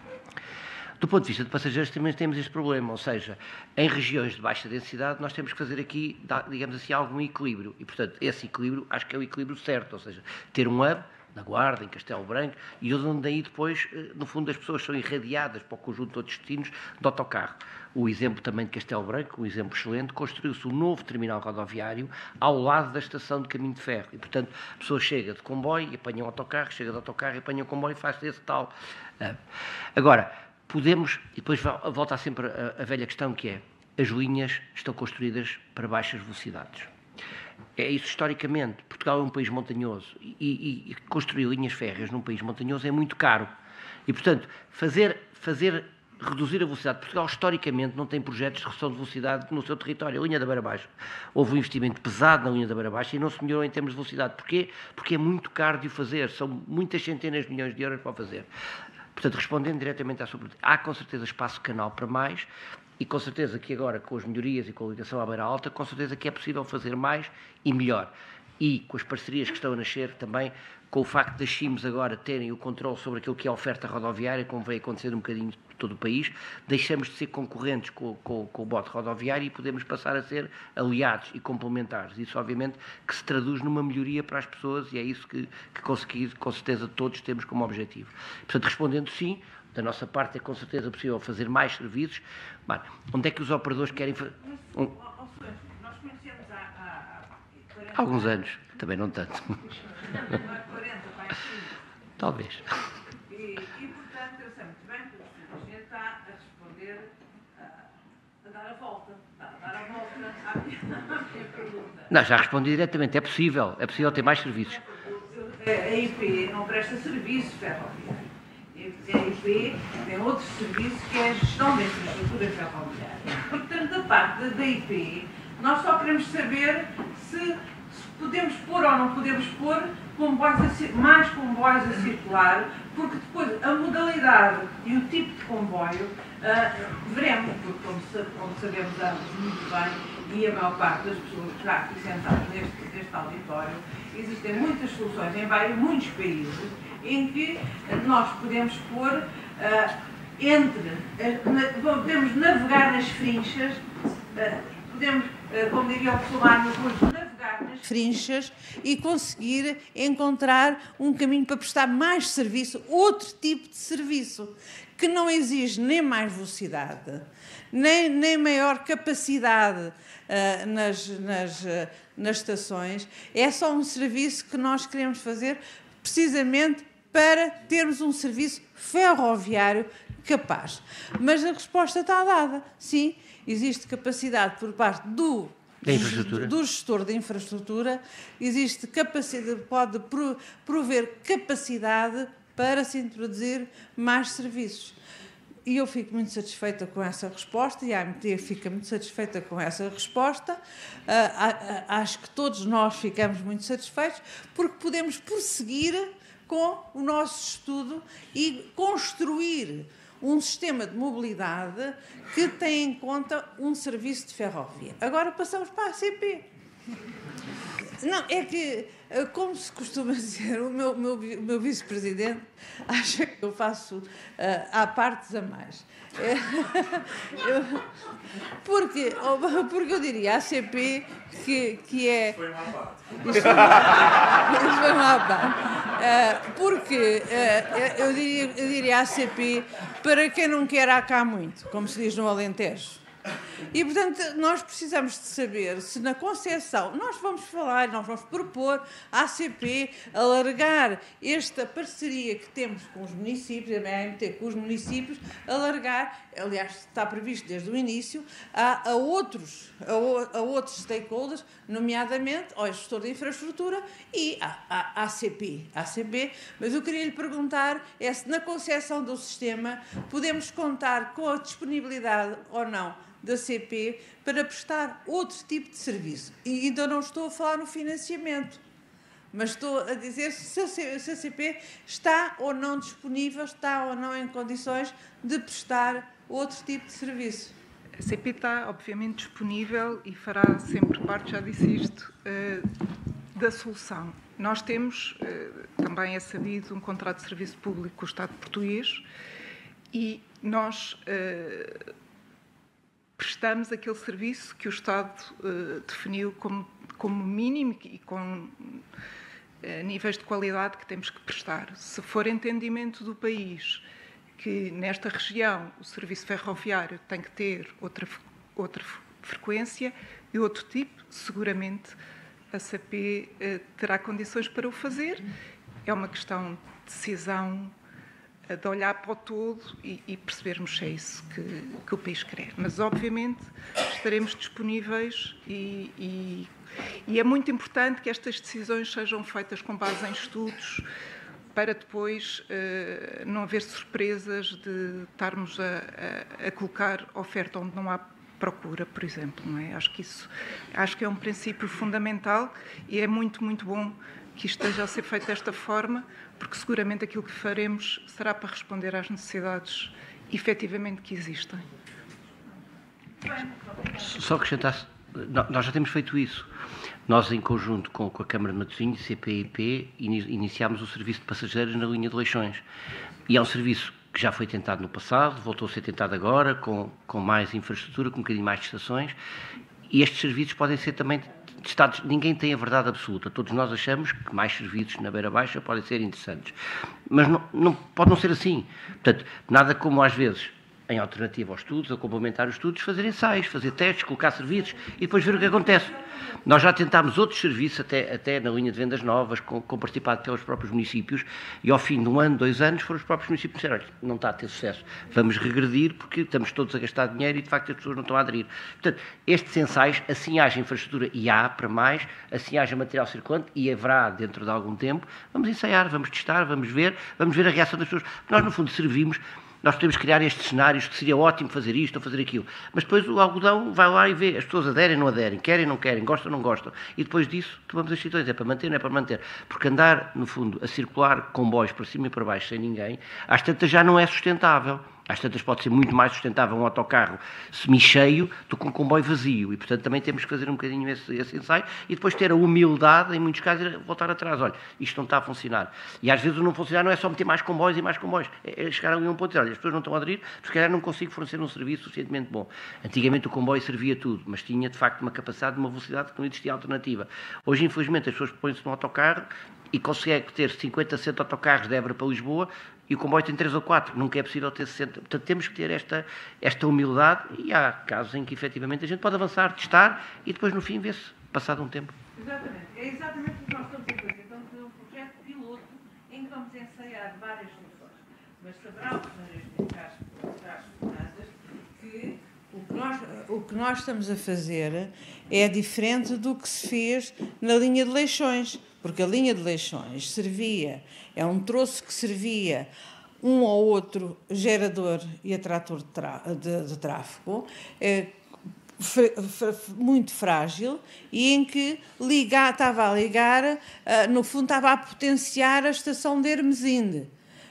Do ponto de vista de passageiros também temos este problema, ou seja, em regiões de baixa densidade nós temos que fazer aqui, digamos assim, algum equilíbrio. E, portanto, esse equilíbrio acho que é o equilíbrio certo, ou seja, ter um hub na Guarda, em Castelo Branco, e onde daí depois, no fundo, as pessoas são irradiadas para o conjunto de outros destinos de autocarro. O exemplo também de Castelo Branco, um exemplo excelente, construiu-se um novo terminal rodoviário ao lado da estação de caminho de ferro. E, portanto, a pessoa chega de comboio e apanha um autocarro, chega de autocarro e apanha um comboio e faz esse tal. Agora, podemos, e depois volta sempre a velha questão que é, as linhas estão construídas para baixas velocidades. É isso historicamente. Portugal é um país montanhoso e construir linhas férreas num país montanhoso é muito caro. E, portanto, fazer reduzir a velocidade. Portugal, historicamente, não tem projetos de redução de velocidade no seu território. A linha da Beira Baixa. Houve um investimento pesado na linha da Beira Baixa e não se melhorou em termos de velocidade. Porquê? Porque é muito caro de o fazer. São muitas centenas de milhões de euros para o fazer. Portanto, respondendo diretamente à sua pergunta, há com certeza espaço canal para mais e com certeza que agora, com as melhorias e com a ligação à Beira Alta, com certeza que é possível fazer mais e melhor. E com as parcerias que estão a nascer também, com o facto das CIMs agora terem o controle sobre aquilo que é a oferta rodoviária, como vem acontecer um bocadinho de todo o país, deixamos de ser concorrentes com o bote rodoviário e podemos passar a ser aliados e complementares. Isso, obviamente, que se traduz numa melhoria para as pessoas e é isso que com certeza todos temos como objetivo. Portanto, respondendo sim, da nossa parte é com certeza possível fazer mais serviços. Bem, onde é que os operadores querem fazer? Nós conhecemos há Alguns anos, também não tanto. 40, pai, Talvez. E, portanto, eu sei muito bem que o Sr. está a responder, a dar a volta à minha pergunta. Não, já respondi diretamente. É possível ter mais serviços. A IP não presta serviço ferroviário. A IP tem outro serviço que é a gestão da infraestrutura ferroviária. Portanto, da parte da IP, nós só queremos saber se podemos pôr ou não podemos pôr mais comboios a circular, porque depois a modalidade e o tipo de comboio veremos, porque como sabemos muito bem, e a maior parte das pessoas que está aqui sentadas neste auditório, existem muitas soluções em muitos países em que nós podemos pôr podemos navegar nas frinchas, podemos, como diria o muçulmano, navegar nas frinchas e conseguir encontrar um caminho para prestar mais serviço, outro tipo de serviço, que não exige nem mais velocidade, nem maior capacidade nas estações. É só um serviço que nós queremos fazer precisamente para termos um serviço ferroviário capaz. Mas a resposta está dada. Sim, existe capacidade por parte do gestor da infraestrutura, existe capacidade, pode prover capacidade para se introduzir mais serviços. E eu fico muito satisfeita com essa resposta, e a AMT fica muito satisfeita com essa resposta. Acho que todos nós ficamos muito satisfeitos, porque podemos prosseguir com o nosso estudo e construir um sistema de mobilidade que tem em conta um serviço de ferrovia. Agora passamos para a ACP. Não, é que, como se costuma dizer, o meu vice-presidente acha que eu faço há partes a mais. Porque eu diria a ACP que é... Isso foi uma parte. Isso foi uma parte. Porque eu diria a ACP para quem não quer há cá muito, como se diz no Alentejo. E, portanto, nós precisamos de saber se na concepção, nós vamos propor à ACP alargar esta parceria que temos com os municípios, a AMT com os municípios, alargar, aliás, está previsto desde o início, a outros stakeholders, nomeadamente ao gestor de infraestrutura e à ACP. Mas eu queria lhe perguntar se na concepção do sistema podemos contar com a disponibilidade ou não da CP para prestar outro tipo de serviço. E ainda não estou a falar no financiamento, mas estou a dizer se a CP está ou não disponível, está ou não em condições de prestar outro tipo de serviço. A CP está, obviamente, disponível e fará sempre parte, já disse isto, da solução. Nós temos, também é sabido, um contrato de serviço público com o Estado português e nós prestamos aquele serviço que o Estado definiu como mínimo e com níveis de qualidade que temos que prestar. Se for entendimento do país que nesta região o serviço ferroviário tem que ter outra frequência e outro tipo, seguramente a CP terá condições para o fazer. É uma questão de decisão, de olhar para o todo e percebermos se é isso que o país quer. Mas, obviamente, estaremos disponíveis e é muito importante que estas decisões sejam feitas com base em estudos, para depois não haver surpresas de estarmos a colocar oferta onde não há procura, por exemplo, não é? Acho que é um princípio fundamental e é muito, muito bom que isto esteja a ser feito desta forma, porque seguramente aquilo que faremos será para responder às necessidades efetivamente que existem. Só acrescentar, nós já temos feito isso. Nós, em conjunto com a Câmara de Matosinhos, CPIP, iniciámos o serviço de passageiros na linha de Leixões. E é um serviço que já foi tentado no passado, voltou a ser tentado agora, com mais infraestrutura, com um bocadinho mais de estações, e estes serviços podem ser também testados. Ninguém tem a verdade absoluta. Todos nós achamos que mais serviços na Beira Baixa podem ser interessantes. Mas não pode não ser assim. Portanto, nada como às vezes, em alternativa aos estudos, a complementar os estudos, fazer ensaios, fazer testes, colocar serviços e depois ver o que acontece. Nós já tentámos outros serviços, até na linha de vendas novas, com participado pelos próprios municípios, e ao fim de 1 ano, 2 anos, foram os próprios municípios que disseram: olha, não está a ter sucesso, vamos regredir porque estamos todos a gastar dinheiro e de facto as pessoas não estão a aderir. Portanto, estes ensaios, assim haja infraestrutura e há para mais, assim haja material circulante e haverá dentro de algum tempo, vamos ensaiar, vamos testar, vamos ver a reação das pessoas. Nós, no fundo, servimos. Nós podemos criar estes cenários que seria ótimo fazer isto ou fazer aquilo, mas depois o algodão vai lá e vê, as pessoas aderem ou não aderem, querem ou não querem, gostam ou não gostam, e depois disso tomamos as decisões, é para manter ou não é para manter, porque andar, no fundo, a circular comboios para cima e para baixo sem ninguém, às tantas já não é sustentável. Às tantas pode ser muito mais sustentável um autocarro semi-cheio do que um comboio vazio e, portanto, também temos que fazer um bocadinho esse ensaio e depois ter a humildade, em muitos casos, de voltar atrás. Olha, isto não está a funcionar. E às vezes o não funcionar não é só meter mais comboios e mais comboios. É chegar ali a um ponto e dizer: olha, as pessoas não estão a aderir, porque se calhar não consigo fornecer um serviço suficientemente bom. Antigamente o comboio servia tudo, mas tinha, de facto, uma capacidade, uma velocidade que não existia alternativa. Hoje, infelizmente, as pessoas põem-se num autocarro e conseguem ter 50, 60 autocarros de Évora para Lisboa, e o comboio tem 3 ou 4, nunca é possível ter 60. Portanto, temos que ter esta humildade, e há casos em que, efetivamente, a gente pode avançar, testar, e depois, no fim, ver-se, passado um tempo. Exatamente. É exatamente o que nós estamos a fazer. Estamos a fazer um projeto piloto em que vamos ensaiar várias soluções. Mas saberá o Sr. Fernandes que o que nós estamos a fazer é diferente do que se fez na linha de Leixões, porque a linha de Leixões é um troço que servia um ou outro gerador e atrator de tráfego, muito frágil, e em que estava a ligar, no fundo estava a potenciar a estação de Hermesinde.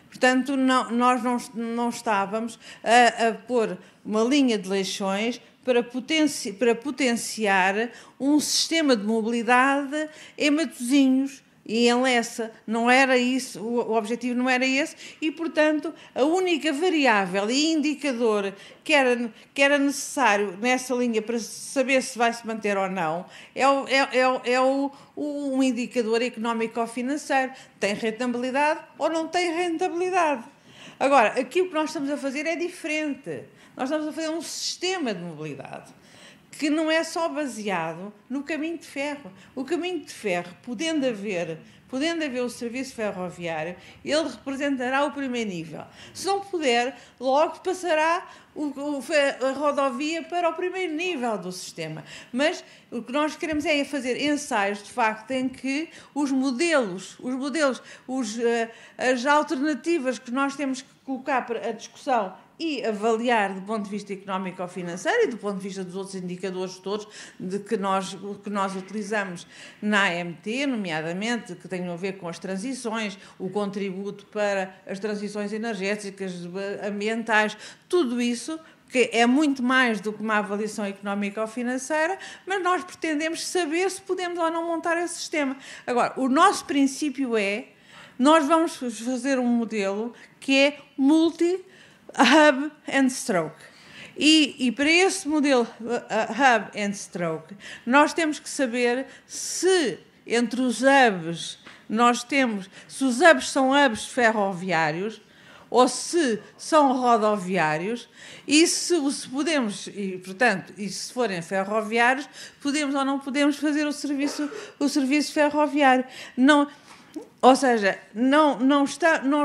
Portanto, nós não estávamos a pôr uma linha de Leixões para potenciar um sistema de mobilidade em Matosinhos e em Lessa. Não era isso, o objetivo não era esse, e, portanto, a única variável e indicador que era necessário nessa linha para saber se vai se manter ou não é um indicador económico-financeiro. Tem rentabilidade ou não tem rentabilidade? Agora, aqui o que nós estamos a fazer é diferente. Nós estamos a fazer um sistema de mobilidade que não é só baseado no caminho de ferro. O caminho de ferro, podendo haver o serviço ferroviário, ele representará o primeiro nível. Se não puder, logo passará a rodovia para o primeiro nível do sistema. Mas o que nós queremos é fazer ensaios, de facto, em que as alternativas que nós temos que colocar para a discussão e avaliar do ponto de vista económico-financeiro e do ponto de vista dos outros indicadores todos que nós utilizamos na AMT, nomeadamente, que têm a ver com as transições, o contributo para as transições energéticas, ambientais, tudo isso, que é muito mais do que uma avaliação económica ou financeira, mas nós pretendemos saber se podemos ou não montar esse sistema. Agora, o nosso princípio nós vamos fazer um modelo que é multi-hub and stroke. E para esse modelo hub and stroke, nós temos que saber se entre os hubs se os hubs são hubs ferroviários ou se são rodoviários, e se forem ferroviários, podemos ou não podemos fazer o serviço ferroviário. Não, ou seja, não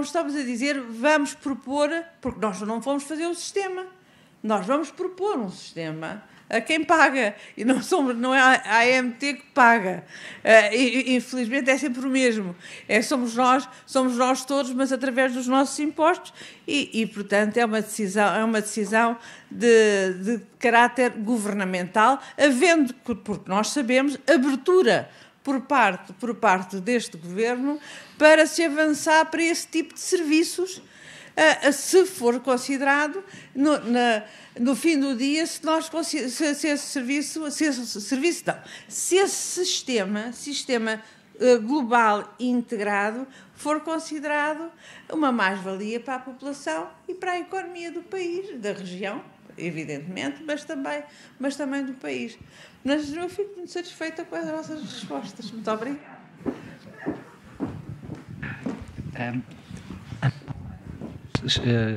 estamos a dizer vamos propor, porque nós não vamos fazer o sistema. Nós vamos propor um sistema a quem paga, e não é a AMT que paga. Infelizmente é sempre o mesmo. Somos nós todos, mas através dos nossos impostos, e portanto é uma decisão de caráter governamental, havendo, porque nós sabemos, abertura por parte deste Governo para se avançar para esse tipo de serviços, se for considerado, no fim do dia, se esse sistema global integrado for considerado uma mais-valia para a população e para a economia do país, da região, evidentemente, mas também do país. Mas eu fico muito satisfeita com as vossas respostas. Muito obrigada.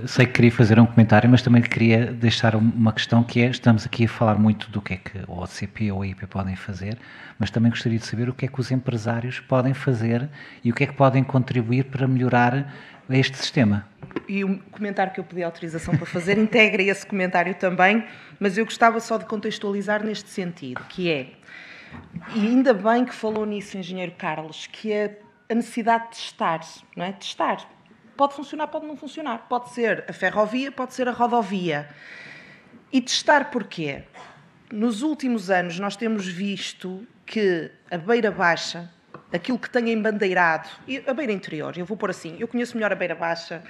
Sei que queria fazer um comentário, mas também queria deixar uma questão, que é, estamos aqui a falar muito do que é que o OCP ou a IP podem fazer, mas também gostaria de saber o que é que os empresários podem fazer e o que é que podem contribuir para melhorar este sistema. E o comentário que eu pedi autorização para fazer integra esse comentário também, mas eu gostava só de contextualizar neste sentido, que é, e ainda bem que falou nisso, engenheiro Carlos, que é a necessidade de testar, não é? Testar. Pode funcionar, pode não funcionar. Pode ser a ferrovia, pode ser a rodovia. E testar porquê? Nos últimos anos nós temos visto que a beira baixa, aquilo que tem embandeirado, e a beira interior, eu vou pôr assim, eu conheço melhor a beira baixa,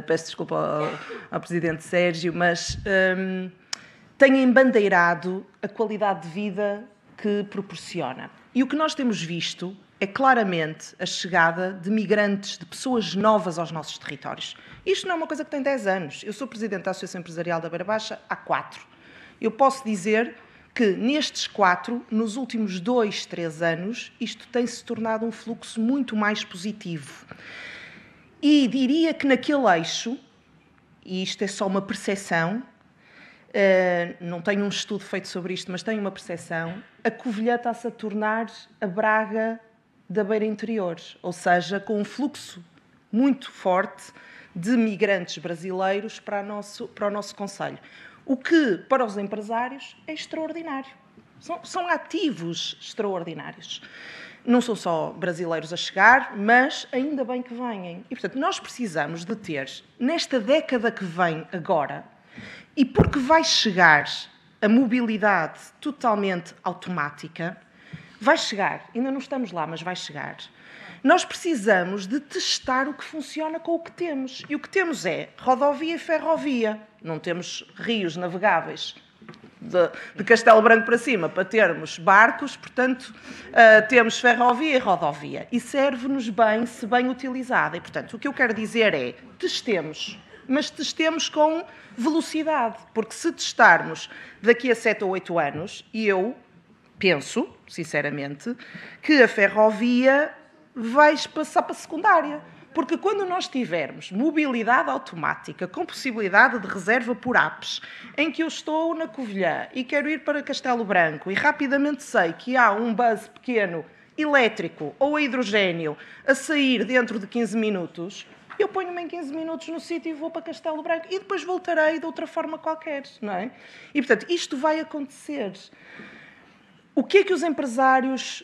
peço desculpa ao Presidente Sérgio, mas tem embandeirado a qualidade de vida que proporciona. E o que nós temos visto é claramente a chegada de migrantes, de pessoas novas aos nossos territórios. Isto não é uma coisa que tem 10 anos. Eu sou Presidente da Associação Empresarial da Beira Baixa há 4. Eu posso dizer que nestes 4, nos últimos 2, 3 anos, isto tem-se tornado um fluxo muito mais positivo. E diria que naquele eixo, e isto é só uma percepção, não tenho um estudo feito sobre isto, mas tenho uma percepção, a Covilhã está-se a tornar a Braga da beira interior, ou seja, com um fluxo muito forte de migrantes brasileiros para o nosso concelho. O que, para os empresários, é extraordinário. São ativos extraordinários. Não são só brasileiros a chegar, mas ainda bem que venham. E, portanto, nós precisamos de ter, nesta década que vem agora, e porque vai chegar a mobilidade totalmente automática, vai chegar, ainda não estamos lá, mas vai chegar. Nós precisamos de testar o que funciona com o que temos. E o que temos é rodovia e ferrovia. Não temos rios navegáveis de Castelo Branco para cima para termos barcos, portanto, temos ferrovia e rodovia. E serve-nos bem, se bem utilizada. E, portanto, o que eu quero dizer é, testemos, mas testemos com velocidade. Porque se testarmos daqui a 7 ou 8 anos, e eu penso, sinceramente, que a ferrovia vai passar para a secundária. Porque quando nós tivermos mobilidade automática com possibilidade de reserva por apps, em que eu estou na Covilhã e quero ir para Castelo Branco e rapidamente sei que há um bus pequeno elétrico ou a hidrogénio a sair dentro de 15 minutos, eu ponho-me em 15 minutos no sítio e vou para Castelo Branco e depois voltarei de outra forma qualquer, não é? E, portanto, isto vai acontecer. O que é que os empresários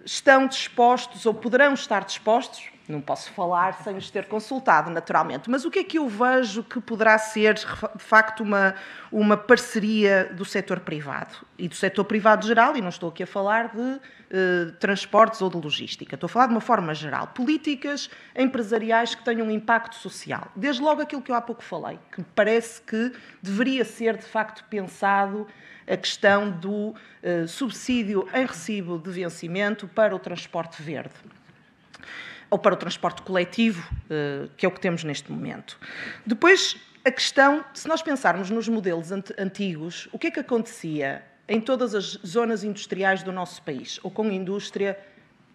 estão dispostos ou poderão estar dispostos? Não posso falar sem os ter consultado, naturalmente, mas o que é que eu vejo que poderá ser, de facto, uma parceria do setor privado? E do setor privado geral, e não estou aqui a falar de transportes ou de logística, estou a falar de uma forma geral. Políticas empresariais que tenham um impacto social. Desde logo aquilo que eu há pouco falei, que me parece que deveria ser, de facto, pensado a questão do subsídio em recibo de vencimento para o transporte verde, ou para o transporte coletivo, que é o que temos neste momento. Depois, a questão, se nós pensarmos nos modelos antigos, o que é que acontecia em todas as zonas industriais do nosso país, ou com indústria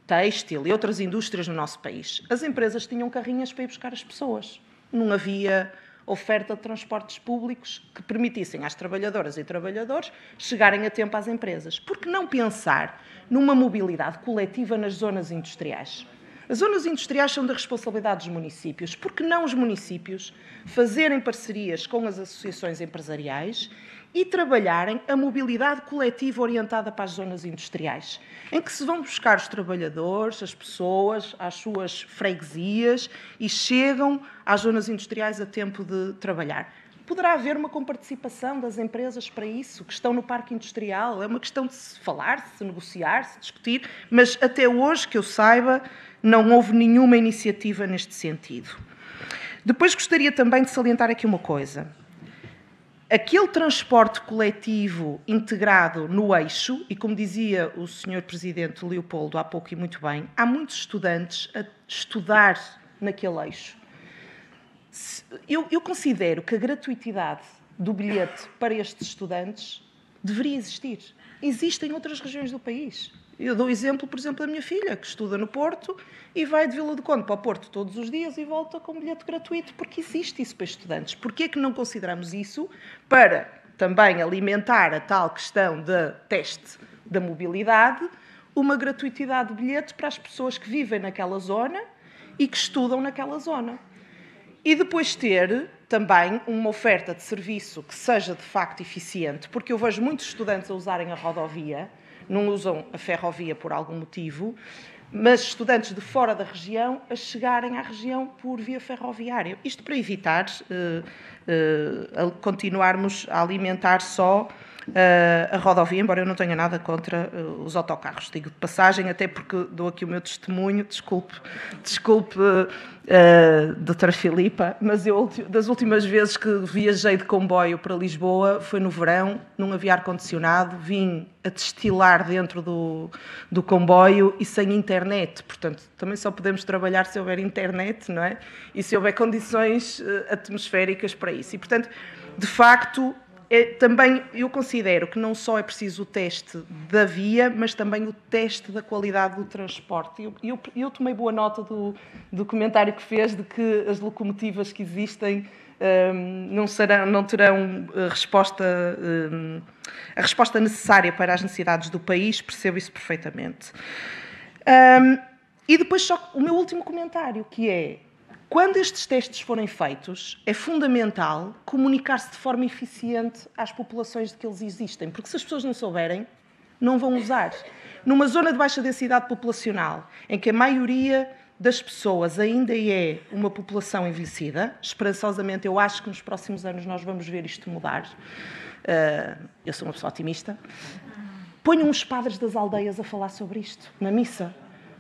têxtil e outras indústrias no nosso país? As empresas tinham carrinhas para ir buscar as pessoas. Não havia oferta de transportes públicos que permitissem às trabalhadoras e trabalhadores chegarem a tempo às empresas. Por que não pensar numa mobilidade coletiva nas zonas industriais? As zonas industriais são da responsabilidade dos municípios. Por que não os municípios fazerem parcerias com as associações empresariais e trabalharem a mobilidade coletiva orientada para as zonas industriais, em que se vão buscar os trabalhadores, as pessoas, às suas freguesias e chegam às zonas industriais a tempo de trabalhar. Poderá haver uma comparticipação das empresas para isso, que estão no parque industrial, é uma questão de se falar, de se negociar, de se discutir, mas até hoje, que eu saiba, não houve nenhuma iniciativa neste sentido. Depois gostaria também de salientar aqui uma coisa. Aquele transporte coletivo integrado no eixo, e como dizia o Sr. Presidente Leopoldo há pouco e muito bem, há muitos estudantes a estudar naquele eixo. Eu considero que a gratuitidade do bilhete para estes estudantes deveria existir. Existe em outras regiões do país. Eu dou exemplo, por exemplo, da minha filha, que estuda no Porto e vai de Vila do Conde para o Porto todos os dias e volta com bilhete gratuito, porque existe isso para estudantes. Porquê é que não consideramos isso para também alimentar a tal questão de teste da mobilidade, uma gratuitidade de bilhete para as pessoas que vivem naquela zona e que estudam naquela zona? E depois ter também uma oferta de serviço que seja de facto eficiente, porque eu vejo muitos estudantes a usarem a rodovia, não usam a ferrovia por algum motivo, mas estudantes de fora da região a chegarem à região por via ferroviária. Isto para evitar continuarmos a alimentar só a rodovia, embora eu não tenha nada contra os autocarros. Digo de passagem, até porque dou aqui o meu testemunho, desculpe, doutora Filipa, mas eu, das últimas vezes que viajei de comboio para Lisboa, foi no verão, não havia ar-condicionado, vim a destilar dentro do comboio e sem internet. Portanto, também só podemos trabalhar se houver internet, não é? E se houver condições atmosféricas para isso. E, portanto, de facto, também eu considero que não só é preciso o teste da via, mas também o teste da qualidade do transporte. Eu tomei boa nota do comentário que fez de que as locomotivas que existem não terão a resposta necessária para as necessidades do país, percebo isso perfeitamente. E depois só o meu último comentário, que é: quando estes testes forem feitos, é fundamental comunicar-se de forma eficiente às populações de que eles existem, porque se as pessoas não souberem, não vão usar. Numa zona de baixa densidade populacional, em que a maioria das pessoas ainda é uma população envelhecida, esperançosamente eu acho que nos próximos anos nós vamos ver isto mudar, eu sou uma pessoa otimista, ponham os padres das aldeias a falar sobre isto, na missa.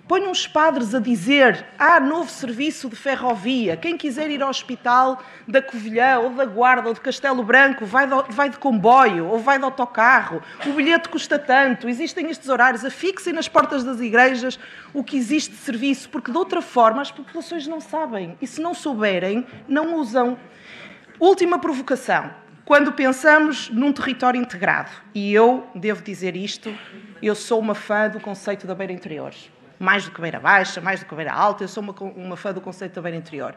Ponham os padres a dizer: há novo serviço de ferrovia, quem quiser ir ao hospital da Covilhã, ou da Guarda, ou de Castelo Branco, vai de comboio, ou vai de autocarro, o bilhete custa tanto, existem estes horários, afixem nas portas das igrejas o que existe de serviço, porque de outra forma as populações não sabem, e se não souberem, não usam. Última provocação. Quando pensamos num território integrado, e eu devo dizer isto, eu sou uma fã do conceito da beira interior. Mais do que beira baixa, mais do que beira alta, eu sou uma fã do conceito da beira interior.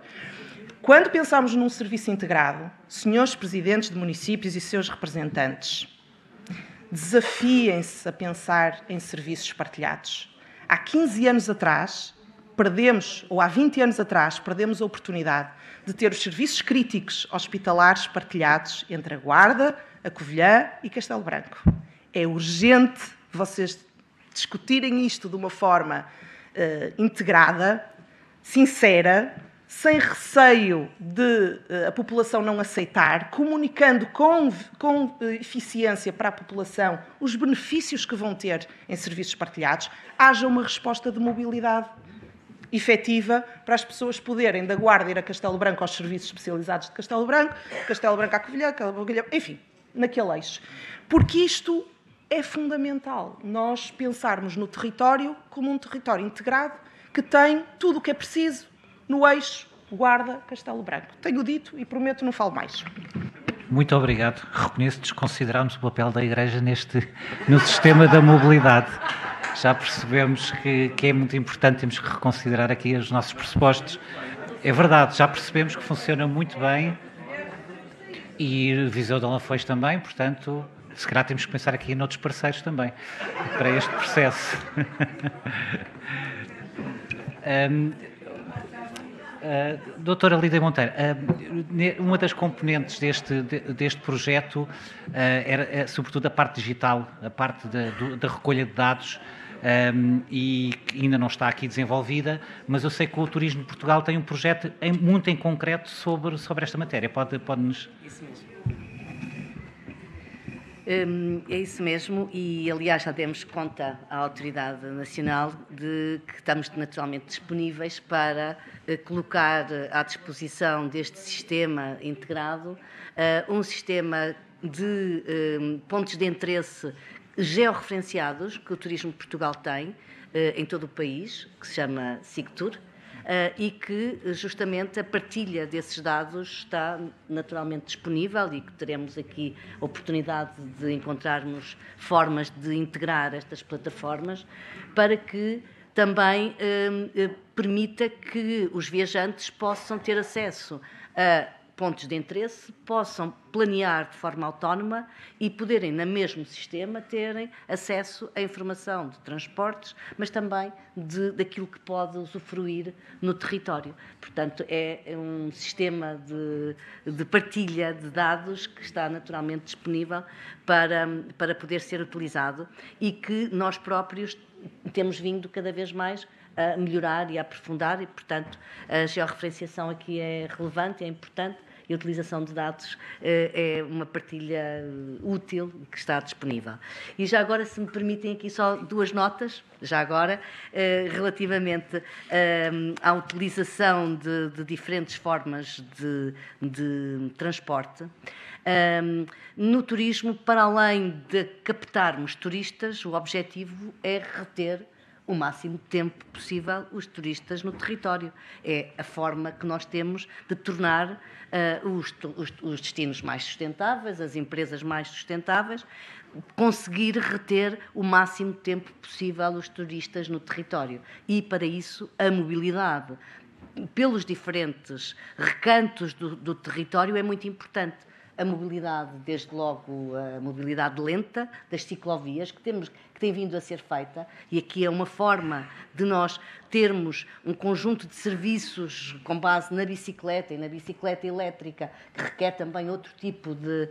Quando pensamos num serviço integrado, senhores presidentes de municípios e seus representantes, desafiem-se a pensar em serviços partilhados. Há 15 anos atrás, ou há 20 anos atrás, perdemos a oportunidade de ter os serviços críticos hospitalares partilhados entre a Guarda, a Covilhã e Castelo Branco. É urgente vocês discutirem isto de uma forma integrada, sincera, sem receio de a população não aceitar, comunicando com eficiência para a população os benefícios que vão ter em serviços partilhados, haja uma resposta de mobilidade efetiva para as pessoas poderem da Guarda ir a Castelo Branco aos serviços especializados de Castelo Branco à Covilhã, enfim, naquele eixo. Porque isto é fundamental, nós pensarmos no território como um território integrado que tem tudo o que é preciso no eixo Guarda, Castelo Branco. Tenho dito e prometo não falo mais. Muito obrigado. Reconheço que desconsideramos o papel da Igreja no sistema da mobilidade. Já percebemos que é muito importante, temos que reconsiderar aqui os nossos pressupostos. É verdade, já percebemos que funciona muito bem e Viseu de Lafões também, portanto, se calhar temos que pensar aqui noutros parceiros também, para este processo. Doutora Lídia Monteiro, uma das componentes deste projeto era sobretudo a parte digital, a parte da recolha de dados, e que ainda não está aqui desenvolvida, mas eu sei que o Turismo de Portugal tem um projeto muito em concreto sobre esta matéria. Pode-nos... Isso mesmo. É isso mesmo, e aliás já demos conta à Autoridade Nacional de que estamos naturalmente disponíveis para colocar à disposição deste sistema integrado um sistema de pontos de interesse georreferenciados que o Turismo de Portugal tem em todo o país, que se chama SICTUR, e que justamente a partilha desses dados está naturalmente disponível e que teremos aqui a oportunidade de encontrarmos formas de integrar estas plataformas para que também permita que os viajantes possam ter acesso a pontos de interesse, possam planear de forma autónoma e poderem, no mesmo sistema, terem acesso à informação de transportes, mas também daquilo que pode usufruir no território. Portanto, é um sistema de partilha de dados que está naturalmente disponível para poder ser utilizado e que nós próprios temos vindo cada vez mais a melhorar e a aprofundar e, portanto, a georreferenciação aqui é relevante, é importante e a utilização de dados é uma partilha útil que está disponível. E já agora, se me permitem aqui só duas notas, já agora, relativamente à utilização de diferentes formas de transporte. No turismo, para além de captarmos turistas, o objetivo é reter o máximo tempo possível os turistas no território. É a forma que nós temos de tornar os destinos mais sustentáveis, as empresas mais sustentáveis, conseguir reter o máximo tempo possível os turistas no território. E, para isso, a mobilidade pelos diferentes recantos do território é muito importante. A mobilidade, desde logo, a mobilidade lenta das ciclovias, que tem vindo a ser feita, e aqui é uma forma de nós termos um conjunto de serviços com base na bicicleta e na bicicleta elétrica, que requer também outro tipo de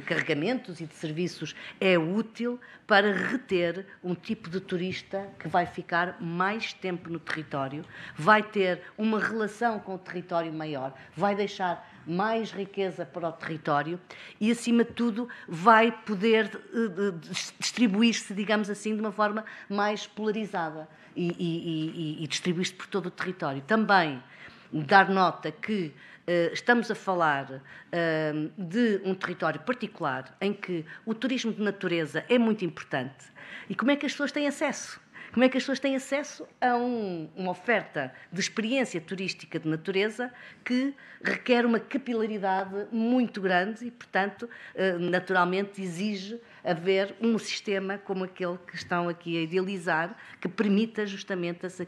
carregamentos e de serviços, é útil para reter um tipo de turista que vai ficar mais tempo no território, vai ter uma relação com o território maior, vai deixar mais riqueza para o território e, acima de tudo, vai poder distribuir-se, digamos assim, de uma forma mais polarizada e distribuir-se por todo o território. Também dar nota que estamos a falar de um território particular em que o turismo de natureza é muito importante. E como é que as pessoas têm acesso? Como é que as pessoas têm acesso a uma oferta de experiência turística de natureza que requer uma capilaridade muito grande e, portanto, naturalmente exige haver um sistema como aquele que estão aqui a idealizar, que permita justamente essa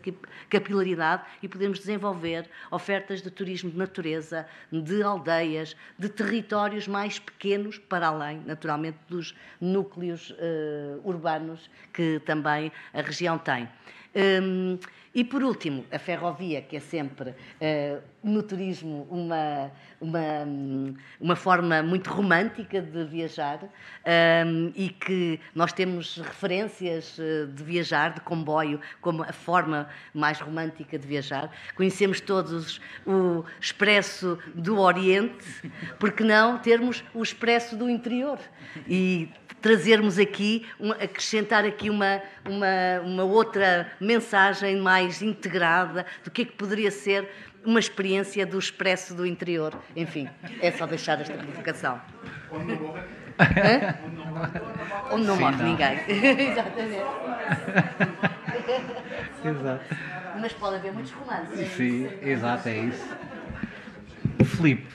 capilaridade e podermos desenvolver ofertas de turismo de natureza, de aldeias, de territórios mais pequenos, para além, naturalmente, dos núcleos urbanos que também a região tem. E, por último, a ferrovia, que é sempre no turismo uma forma muito romântica de viajar e que nós temos referências de viajar, de comboio, como a forma mais romântica de viajar. Conhecemos todos o Expresso do Oriente, porque não termos o Expresso do Interior? E trazermos aqui, acrescentar aqui uma outra mensagem mais integrada do que é que poderia ser uma experiência do Expresso do Interior. Enfim, é só deixar esta provocação. Onde não morre ninguém. Exatamente. Exato. Mas pode haver muitos romances. Sim, exato, é isso. Filipe,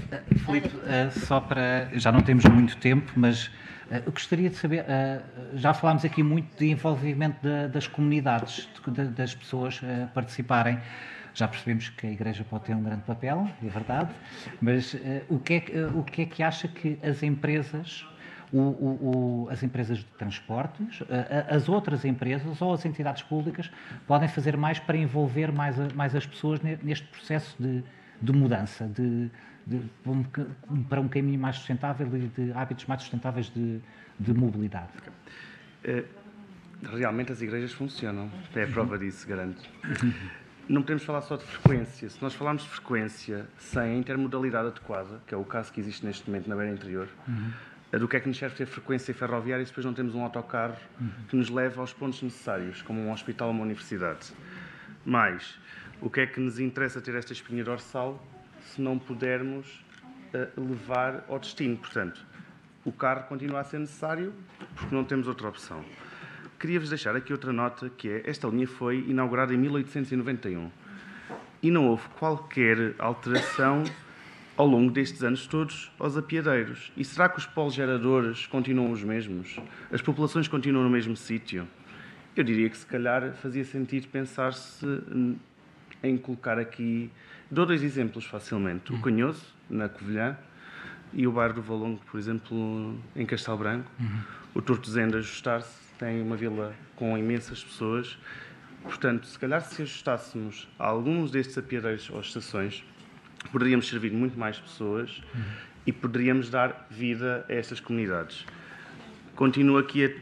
só para... Já não temos muito tempo, mas eu gostaria de saber... já falámos aqui muito de envolvimento das comunidades, das pessoas participarem. Já percebemos que a Igreja pode ter um grande papel, é verdade, mas o que é que acha que as empresas as empresas de transportes, as outras empresas ou as entidades públicas podem fazer mais para envolver mais as pessoas neste processo de mudança, para um caminho mais sustentável e de hábitos mais sustentáveis de mobilidade. Realmente as igrejas funcionam, é a prova disso, garanto. Não podemos falar só de frequência. Se nós falarmos de frequência sem a intermodalidade adequada, que é o caso que existe neste momento na beira interior, do que é que nos serve ter frequência ferroviária se depois não temos um autocarro que nos leve aos pontos necessários, como um hospital ou uma universidade? Mas, o que é que nos interessa ter esta espinha dorsal se não pudermos levar ao destino? Portanto, o carro continua a ser necessário porque não temos outra opção. Queria-vos deixar aqui outra nota, que é, esta linha foi inaugurada em 1891 e não houve qualquer alteração ao longo destes anos todos aos apiadeiros. E será que os polos geradores continuam os mesmos? As populações continuam no mesmo sítio? Eu diria que se calhar fazia sentido pensar-se em colocar aqui... Dou 2 exemplos facilmente. O Canhoso, na Covilhã, e o bairro do Valongo, por exemplo, em Castelo Branco. O Tortozendo ajustar-se, tem uma vila com imensas pessoas. Portanto, se calhar se ajustássemos a alguns destes apiadeiros ou estações, poderíamos servir muito mais pessoas e poderíamos dar vida a estas comunidades. Continuo aqui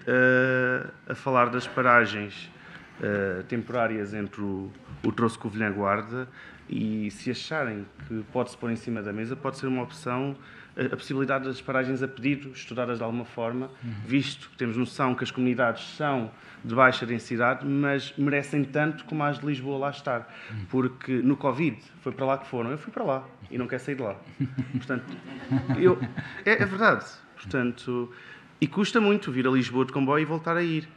a falar das paragens temporárias entre o troço Covilhã-Guarda, e se acharem que pode-se pôr em cima da mesa, pode ser uma opção a possibilidade das paragens a pedido, estudadas de alguma forma, visto que temos noção que as comunidades são de baixa densidade, mas merecem tanto como as de Lisboa lá estar. Porque no Covid foi para lá que foram. Eu fui para lá e não quero sair de lá. Portanto, é verdade. Portanto, e custa muito vir a Lisboa de comboio e voltar a ir.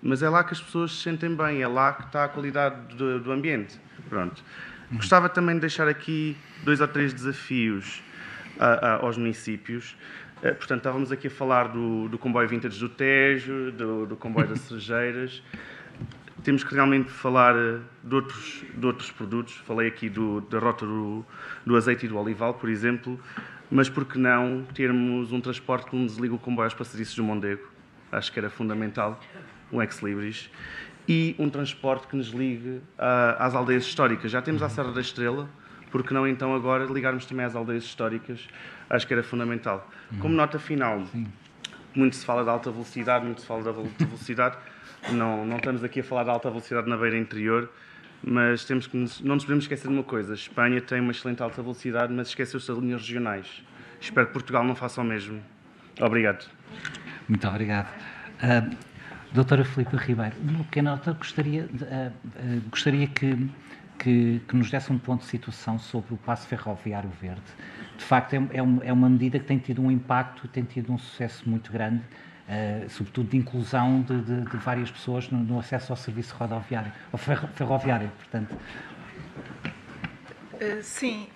Mas é lá que as pessoas se sentem bem, é lá que está a qualidade do ambiente. Pronto. Gostava também de deixar aqui 2 ou 3 desafios aos municípios. Portanto, estávamos aqui a falar do comboio vintage do Tejo, do comboio das Cerejeiras. Temos que realmente falar de outros produtos. Falei aqui da rota do azeite e do olival, por exemplo, mas por que não termos um transporte que não desliga o comboio aos passadiços do Mondego? Acho que era fundamental, um ex-libris. E um transporte que nos ligue às aldeias históricas. Já temos a Serra da Estrela, por que não então agora ligarmos também às aldeias históricas? Acho que era fundamental. Como nota final, muito se fala de alta velocidade, muito se fala de alta velocidade. Não estamos aqui a falar de alta velocidade na beira interior, mas não nos podemos esquecer de uma coisa. A Espanha tem uma excelente alta velocidade, mas esqueceu-se das linhas regionais. Espero que Portugal não faça o mesmo. Obrigado. Muito obrigado. Doutora Filipa Ribeiro, uma pequena nota, gostaria que nos desse um ponto de situação sobre o passo ferroviário verde. De facto, é uma medida que tem tido um impacto, tem tido um sucesso muito grande, sobretudo de inclusão de várias pessoas no acesso ao serviço rodoviário, ou ferroviário, portanto. Sim,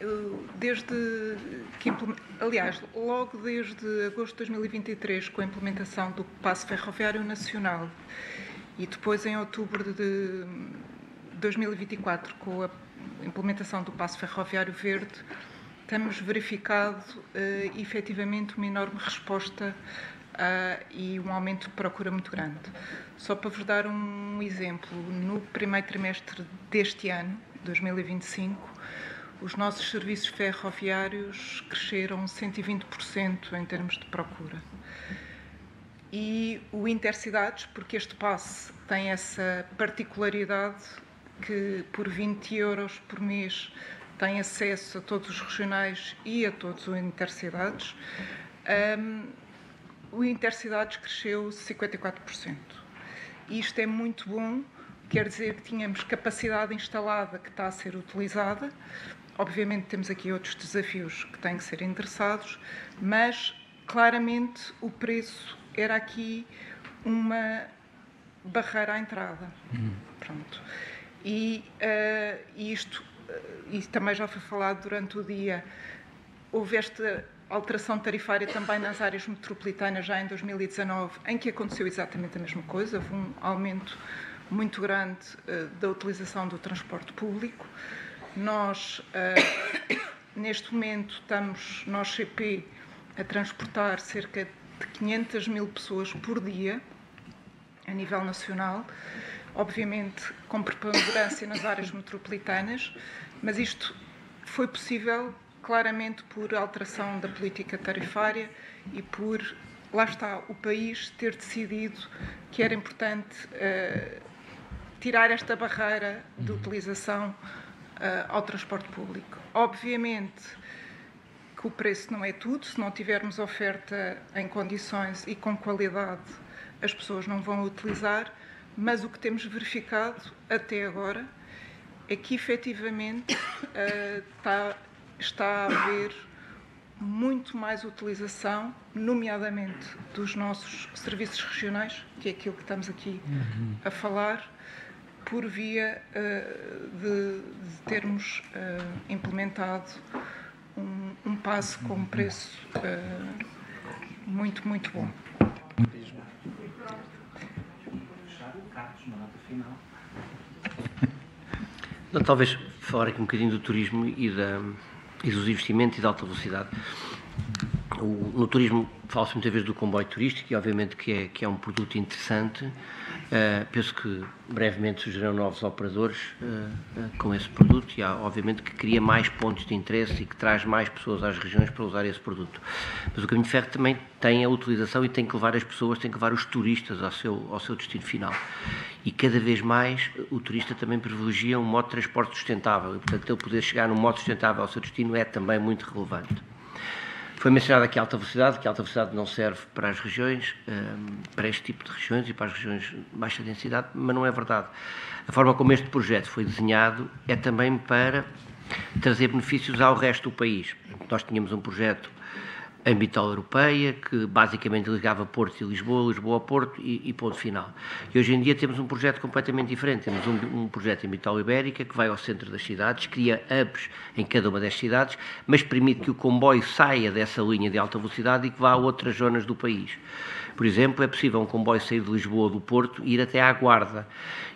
aliás, logo desde agosto de 2023, com a implementação do Passo Ferroviário Nacional e depois em outubro de 2024, com a implementação do Passo Ferroviário Verde, temos verificado efetivamente uma enorme resposta e um aumento de procura muito grande. Só para vos dar um exemplo, no primeiro trimestre deste ano, 2025, os nossos serviços ferroviários cresceram 120% em termos de procura. E o Intercidades, porque este passe tem essa particularidade que por 20 euros por mês tem acesso a todos os regionais e a todos os Intercidades, o Intercidades cresceu 54%. E isto é muito bom, quer dizer que tínhamos capacidade instalada que está a ser utilizada. Obviamente temos aqui outros desafios que têm que ser endereçados, mas claramente o preço era aqui uma barreira à entrada. Pronto. E isto também já foi falado durante o dia, houve esta alteração tarifária também nas áreas metropolitanas já em 2019, em que aconteceu exatamente a mesma coisa, houve um aumento muito grande da utilização do transporte público. Nós, neste momento, estamos, nós CP, a transportar cerca de de 500 mil pessoas por dia, a nível nacional, obviamente com preponderância nas áreas metropolitanas, mas isto foi possível claramente por alteração da política tarifária e por, lá está, o país ter decidido que era importante tirar esta barreira de utilização ao transporte público. Obviamente que o preço não é tudo, se não tivermos oferta em condições e com qualidade, as pessoas não vão utilizar, mas o que temos verificado até agora é que efetivamente está a haver muito mais utilização, nomeadamente dos nossos serviços regionais, que é aquilo que estamos aqui a falar, por via de termos implementado um passe com um preço muito, muito bom. Não, talvez falar aqui um bocadinho do turismo e dos investimentos e da alta velocidade. No turismo fala-se muitas vezes do comboio turístico e obviamente que é um produto interessante. Penso que brevemente surgirão novos operadores com esse produto e obviamente que cria mais pontos de interesse e que traz mais pessoas às regiões para usar esse produto. Mas o Caminho de Ferro também tem a utilização e tem que levar as pessoas, tem que levar os turistas ao seu destino final. E cada vez mais o turista também privilegia um modo de transporte sustentável e, portanto, ele poder chegar num modo sustentável ao seu destino é também muito relevante. Foi mencionado aqui a alta velocidade, que a alta velocidade não serve para as regiões, para este tipo de regiões e para as regiões de baixa densidade, mas não é verdade. A forma como este projeto foi desenhado é também para trazer benefícios ao resto do país. Nós tínhamos um projeto em bitola europeia, que basicamente ligava Porto e Lisboa, Lisboa a Porto e ponto final. E hoje em dia temos um projeto completamente diferente. Temos um projeto em bitola ibérica que vai ao centro das cidades, cria hubs em cada uma das cidades, mas permite que o comboio saia dessa linha de alta velocidade e que vá a outras zonas do país. Por exemplo, é possível um comboio sair de Lisboa ou do Porto e ir até à Guarda.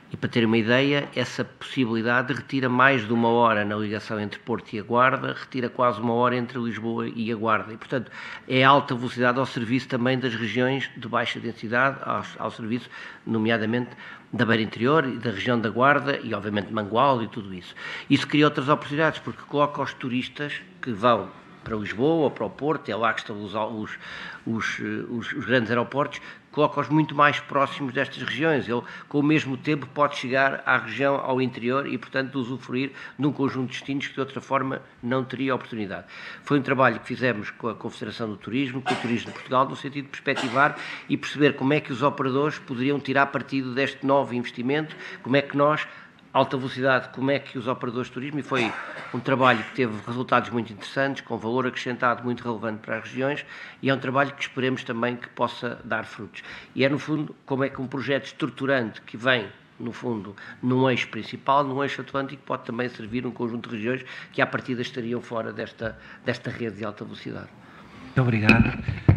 E para ter uma ideia, essa possibilidade retira mais de 1 hora na ligação entre Porto e a Guarda, retira quase 1 hora entre Lisboa e a Guarda. E, portanto, é alta velocidade ao serviço também das regiões de baixa densidade, ao serviço, nomeadamente, da Beira Interior e da região da Guarda e, obviamente, Mangual e tudo isso. Isso cria outras oportunidades, porque coloca os turistas que vão para Lisboa ou para o Porto, é lá que estão os grandes aeroportos, coloca-os muito mais próximos destas regiões. Ele, com o mesmo tempo, pode chegar à região, ao interior e, portanto, usufruir de um conjunto de destinos que, de outra forma, não teria oportunidade. Foi um trabalho que fizemos com a Confederação do Turismo, com o Turismo de Portugal, no sentido de perspectivar e perceber como é que os operadores poderiam tirar partido deste novo investimento, como é que nós, alta velocidade, como é que os operadores de turismo, e foi um trabalho que teve resultados muito interessantes, com valor acrescentado muito relevante para as regiões, e é um trabalho que esperemos também que possa dar frutos. E é, no fundo, como é que um projeto estruturante que vem, no fundo, num eixo principal, num eixo atlântico, pode também servir um conjunto de regiões que, à partida, estariam fora desta rede de alta velocidade.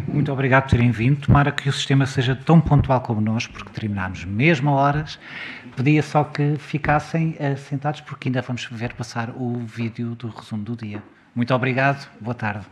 Muito obrigado por terem vindo. Tomara que o sistema seja tão pontual como nós, porque terminámos mesmo a horas. Pedia só que ficassem sentados, porque ainda vamos ver passar o vídeo do resumo do dia. Muito obrigado, boa tarde.